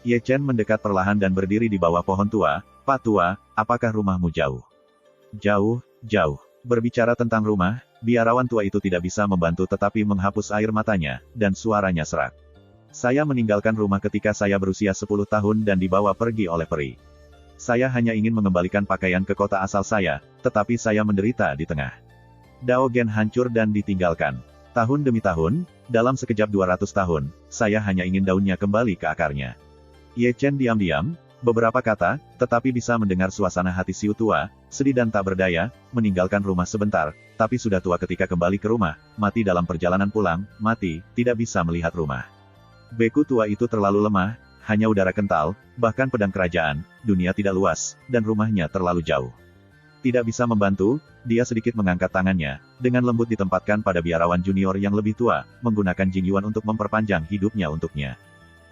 Ye Chen mendekat perlahan dan berdiri di bawah pohon tua. "Pak tua, apakah rumahmu jauh?" "Jauh, jauh." Berbicara tentang rumah, biarawan tua itu tidak bisa membantu tetapi menghapus air matanya, dan suaranya serak. "Saya meninggalkan rumah ketika saya berusia 10 tahun dan dibawa pergi oleh peri. Saya hanya ingin mengembalikan pakaian ke kota asal saya, tetapi saya menderita di tengah. Dao Gen hancur dan ditinggalkan. Tahun demi tahun, dalam sekejap 200 tahun, saya hanya ingin daunnya kembali ke akarnya." Ye Chen diam-diam, beberapa kata, tetapi bisa mendengar suasana hati Siu tua, sedih dan tak berdaya, meninggalkan rumah sebentar, tapi sudah tua ketika kembali ke rumah, mati dalam perjalanan pulang, mati, tidak bisa melihat rumah. Beku tua itu terlalu lemah, hanya udara kental, bahkan pedang kerajaan, dunia tidak luas, dan rumahnya terlalu jauh. Tidak bisa membantu, dia sedikit mengangkat tangannya, dengan lembut ditempatkan pada biarawan junior yang lebih tua, menggunakan Jing Yuan untuk memperpanjang hidupnya untuknya.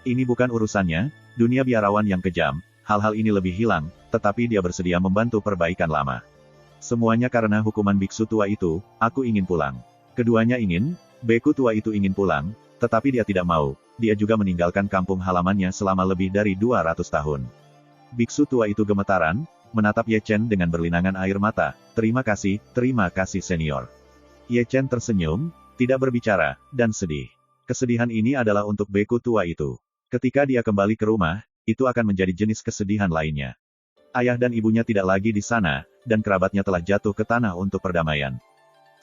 Ini bukan urusannya, dunia biarawan yang kejam, hal-hal ini lebih hilang, tetapi dia bersedia membantu perbaikan lama. Semuanya karena hukuman biksu tua itu, aku ingin pulang. Keduanya ingin, beku tua itu ingin pulang, tetapi dia tidak mau, dia juga meninggalkan kampung halamannya selama lebih dari 200 tahun. Biksu tua itu gemetaran, menatap Ye Chen dengan berlinangan air mata. Terima kasih senior." Ye Chen tersenyum, tidak berbicara, dan sedih. Kesedihan ini adalah untuk beku tua itu. Ketika dia kembali ke rumah, itu akan menjadi jenis kesedihan lainnya. Ayah dan ibunya tidak lagi di sana, dan kerabatnya telah jatuh ke tanah untuk perdamaian.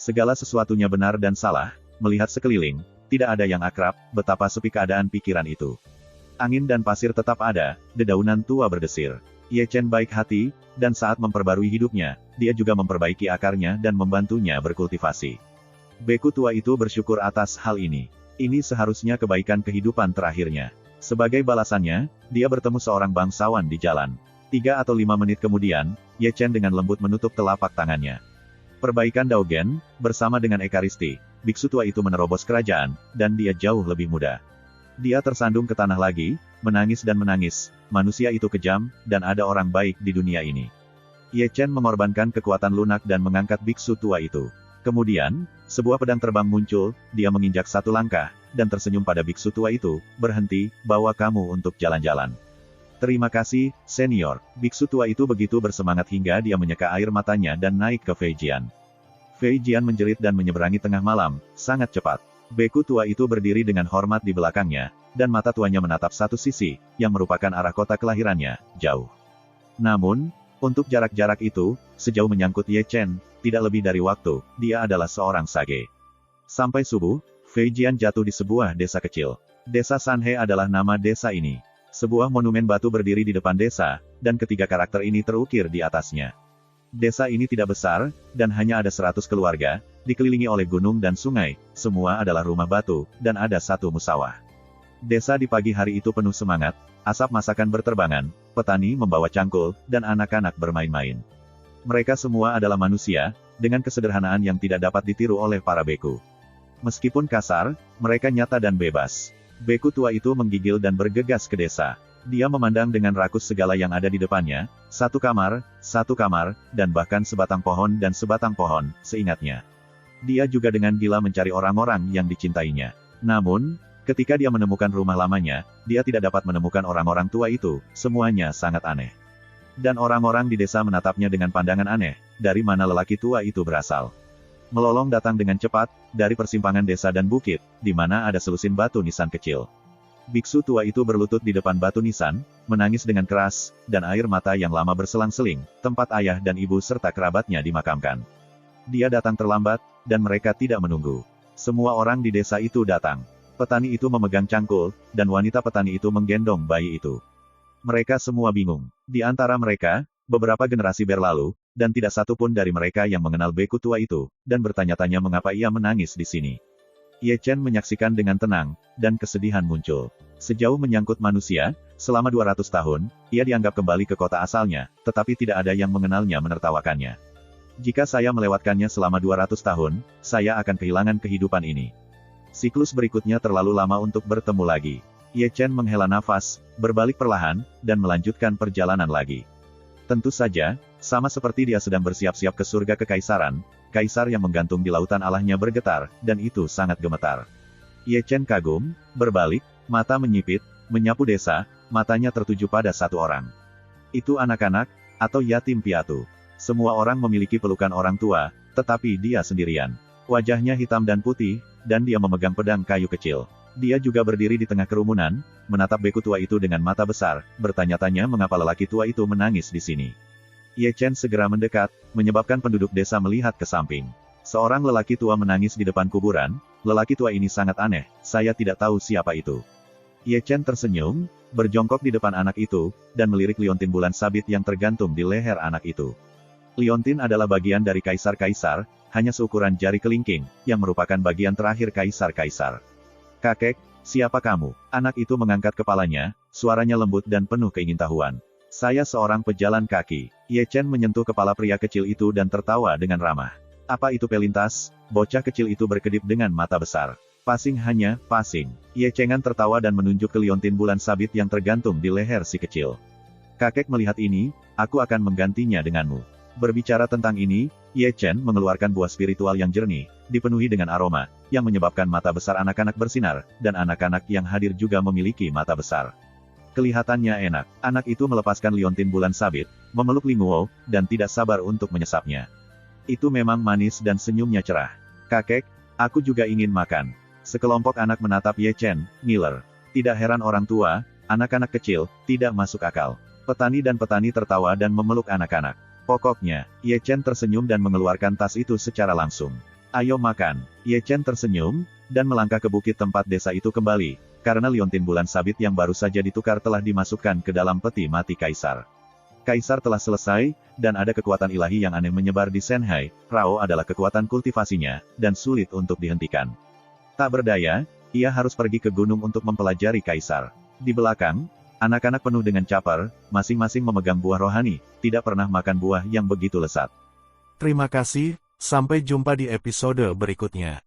Segala sesuatunya benar dan salah, melihat sekeliling, tidak ada yang akrab, betapa sepi keadaan pikiran itu. Angin dan pasir tetap ada, dedaunan tua berdesir. Ye Chen baik hati, dan saat memperbarui hidupnya, dia juga memperbaiki akarnya dan membantunya berkultivasi. Beku tua itu bersyukur atas hal ini. Ini seharusnya kebaikan kehidupan terakhirnya. Sebagai balasannya, dia bertemu seorang bangsawan di jalan. 3 atau 5 menit kemudian, Ye Chen dengan lembut menutup telapak tangannya. Perbaikan Dao Gen, bersama dengan Ekaristi, biksu tua itu menerobos kerajaan, dan dia jauh lebih muda. Dia tersandung ke tanah lagi, menangis dan menangis, manusia itu kejam, dan ada orang baik di dunia ini. Ye Chen mengorbankan kekuatan lunak dan mengangkat biksu tua itu. Kemudian, sebuah pedang terbang muncul, dia menginjak satu langkah, dan tersenyum pada biksu tua itu, "Berhenti, bawa kamu untuk jalan-jalan." "Terima kasih, senior." Biksu tua itu begitu bersemangat hingga dia menyeka air matanya dan naik ke Fei Jian. Fei Jian menjerit dan menyeberangi tengah malam, sangat cepat. Beku tua itu berdiri dengan hormat di belakangnya, dan mata tuanya menatap satu sisi, yang merupakan arah kota kelahirannya, jauh. Namun, untuk jarak-jarak itu, sejauh menyangkut Ye Chen, tidak lebih dari waktu, dia adalah seorang sage. Sampai subuh, Fei Jian jatuh di sebuah desa kecil. Desa Sanhe adalah nama desa ini. Sebuah monumen batu berdiri di depan desa, dan ketiga karakter ini terukir di atasnya. Desa ini tidak besar, dan hanya ada 100 keluarga, dikelilingi oleh gunung dan sungai, semua adalah rumah batu, dan ada satu musawah. Desa di pagi hari itu penuh semangat, asap masakan berterbangan, petani membawa cangkul, dan anak-anak bermain-main. Mereka semua adalah manusia, dengan kesederhanaan yang tidak dapat ditiru oleh para beku. Meskipun kasar, mereka nyata dan bebas. Beku tua itu menggigil dan bergegas ke desa. Dia memandang dengan rakus segala yang ada di depannya, satu kamar, dan bahkan sebatang pohon, seingatnya. Dia juga dengan gila mencari orang-orang yang dicintainya. Namun, ketika dia menemukan rumah lamanya, dia tidak dapat menemukan orang-orang tua itu, semuanya sangat aneh. Dan orang-orang di desa menatapnya dengan pandangan aneh, dari mana lelaki tua itu berasal. Melolong datang dengan cepat, dari persimpangan desa dan bukit, di mana ada selusin batu nisan kecil. Biksu tua itu berlutut di depan batu nisan, menangis dengan keras, dan air mata yang lama berselang-seling, tempat ayah dan ibu serta kerabatnya dimakamkan. Dia datang terlambat, dan mereka tidak menunggu. Semua orang di desa itu datang. Petani itu memegang cangkul, dan wanita petani itu menggendong bayi itu. Mereka semua bingung. Di antara mereka, beberapa generasi berlalu, dan tidak satu pun dari mereka yang mengenal beku tua itu, dan bertanya-tanya mengapa ia menangis di sini. Ye Chen menyaksikan dengan tenang, dan kesedihan muncul. Sejauh menyangkut manusia, selama 200 tahun, ia dianggap kembali ke kota asalnya, tetapi tidak ada yang mengenalnya menertawakannya. Jika saya melewatkannya selama 200 tahun, saya akan kehilangan kehidupan ini. Siklus berikutnya terlalu lama untuk bertemu lagi. Ye Chen menghela nafas, berbalik perlahan, dan melanjutkan perjalanan lagi. Tentu saja, sama seperti dia sedang bersiap-siap ke surga kekaisaran, kaisar yang menggantung di lautan Allahnya bergetar, dan itu sangat gemetar. Ye Chen kagum, berbalik, mata menyipit, menyapu desa, matanya tertuju pada satu orang. Itu anak-anak, atau yatim piatu. Semua orang memiliki pelukan orang tua, tetapi dia sendirian. Wajahnya hitam dan putih, dan dia memegang pedang kayu kecil. Dia juga berdiri di tengah kerumunan, menatap beku tua itu dengan mata besar, bertanya-tanya mengapa lelaki tua itu menangis di sini. Ye Chen segera mendekat, menyebabkan penduduk desa melihat ke samping. Seorang lelaki tua menangis di depan kuburan, lelaki tua ini sangat aneh, saya tidak tahu siapa itu. Ye Chen tersenyum, berjongkok di depan anak itu, dan melirik liontin bulan sabit yang tergantung di leher anak itu. Liontin adalah bagian dari kaisar-kaisar, hanya seukuran jari kelingking, yang merupakan bagian terakhir kaisar-kaisar. Kakek, siapa kamu? Anak itu mengangkat kepalanya, suaranya lembut dan penuh keingintahuan. Saya seorang pejalan kaki. Ye Chen menyentuh kepala pria kecil itu dan tertawa dengan ramah. Apa itu pelintas? Bocah kecil itu berkedip dengan mata besar. Pasing hanya, pasing. Ye Chengan tertawa dan menunjuk ke liontin bulan sabit yang tergantung di leher si kecil. Kakek melihat ini, aku akan menggantinya denganmu. Berbicara tentang ini, Ye Chen mengeluarkan buah spiritual yang jernih, dipenuhi dengan aroma, yang menyebabkan mata besar anak-anak bersinar, dan anak-anak yang hadir juga memiliki mata besar. Kelihatannya enak. Anak itu melepaskan liontin bulan sabit, memeluk Ling Wo, dan tidak sabar untuk menyesapnya. Itu memang manis dan senyumnya cerah. Kakek, aku juga ingin makan. Sekelompok anak menatap Ye Chen, ngiler. Tidak heran orang tua, anak-anak kecil, tidak masuk akal. Petani dan petani tertawa dan memeluk anak-anak. Pokoknya, Ye Chen tersenyum dan mengeluarkan tas itu secara langsung. Ayo makan. Ye Chen tersenyum, dan melangkah ke bukit tempat desa itu kembali, karena liontin bulan sabit yang baru saja ditukar telah dimasukkan ke dalam peti mati kaisar. Kaisar telah selesai, dan ada kekuatan ilahi yang aneh menyebar di Shanghai. Rao adalah kekuatan kultivasinya, dan sulit untuk dihentikan. Tak berdaya, ia harus pergi ke gunung untuk mempelajari kaisar. Di belakang, anak-anak penuh dengan caper, masing-masing memegang buah rohani, tidak pernah makan buah yang begitu lesat. Terima kasih, sampai jumpa di episode berikutnya.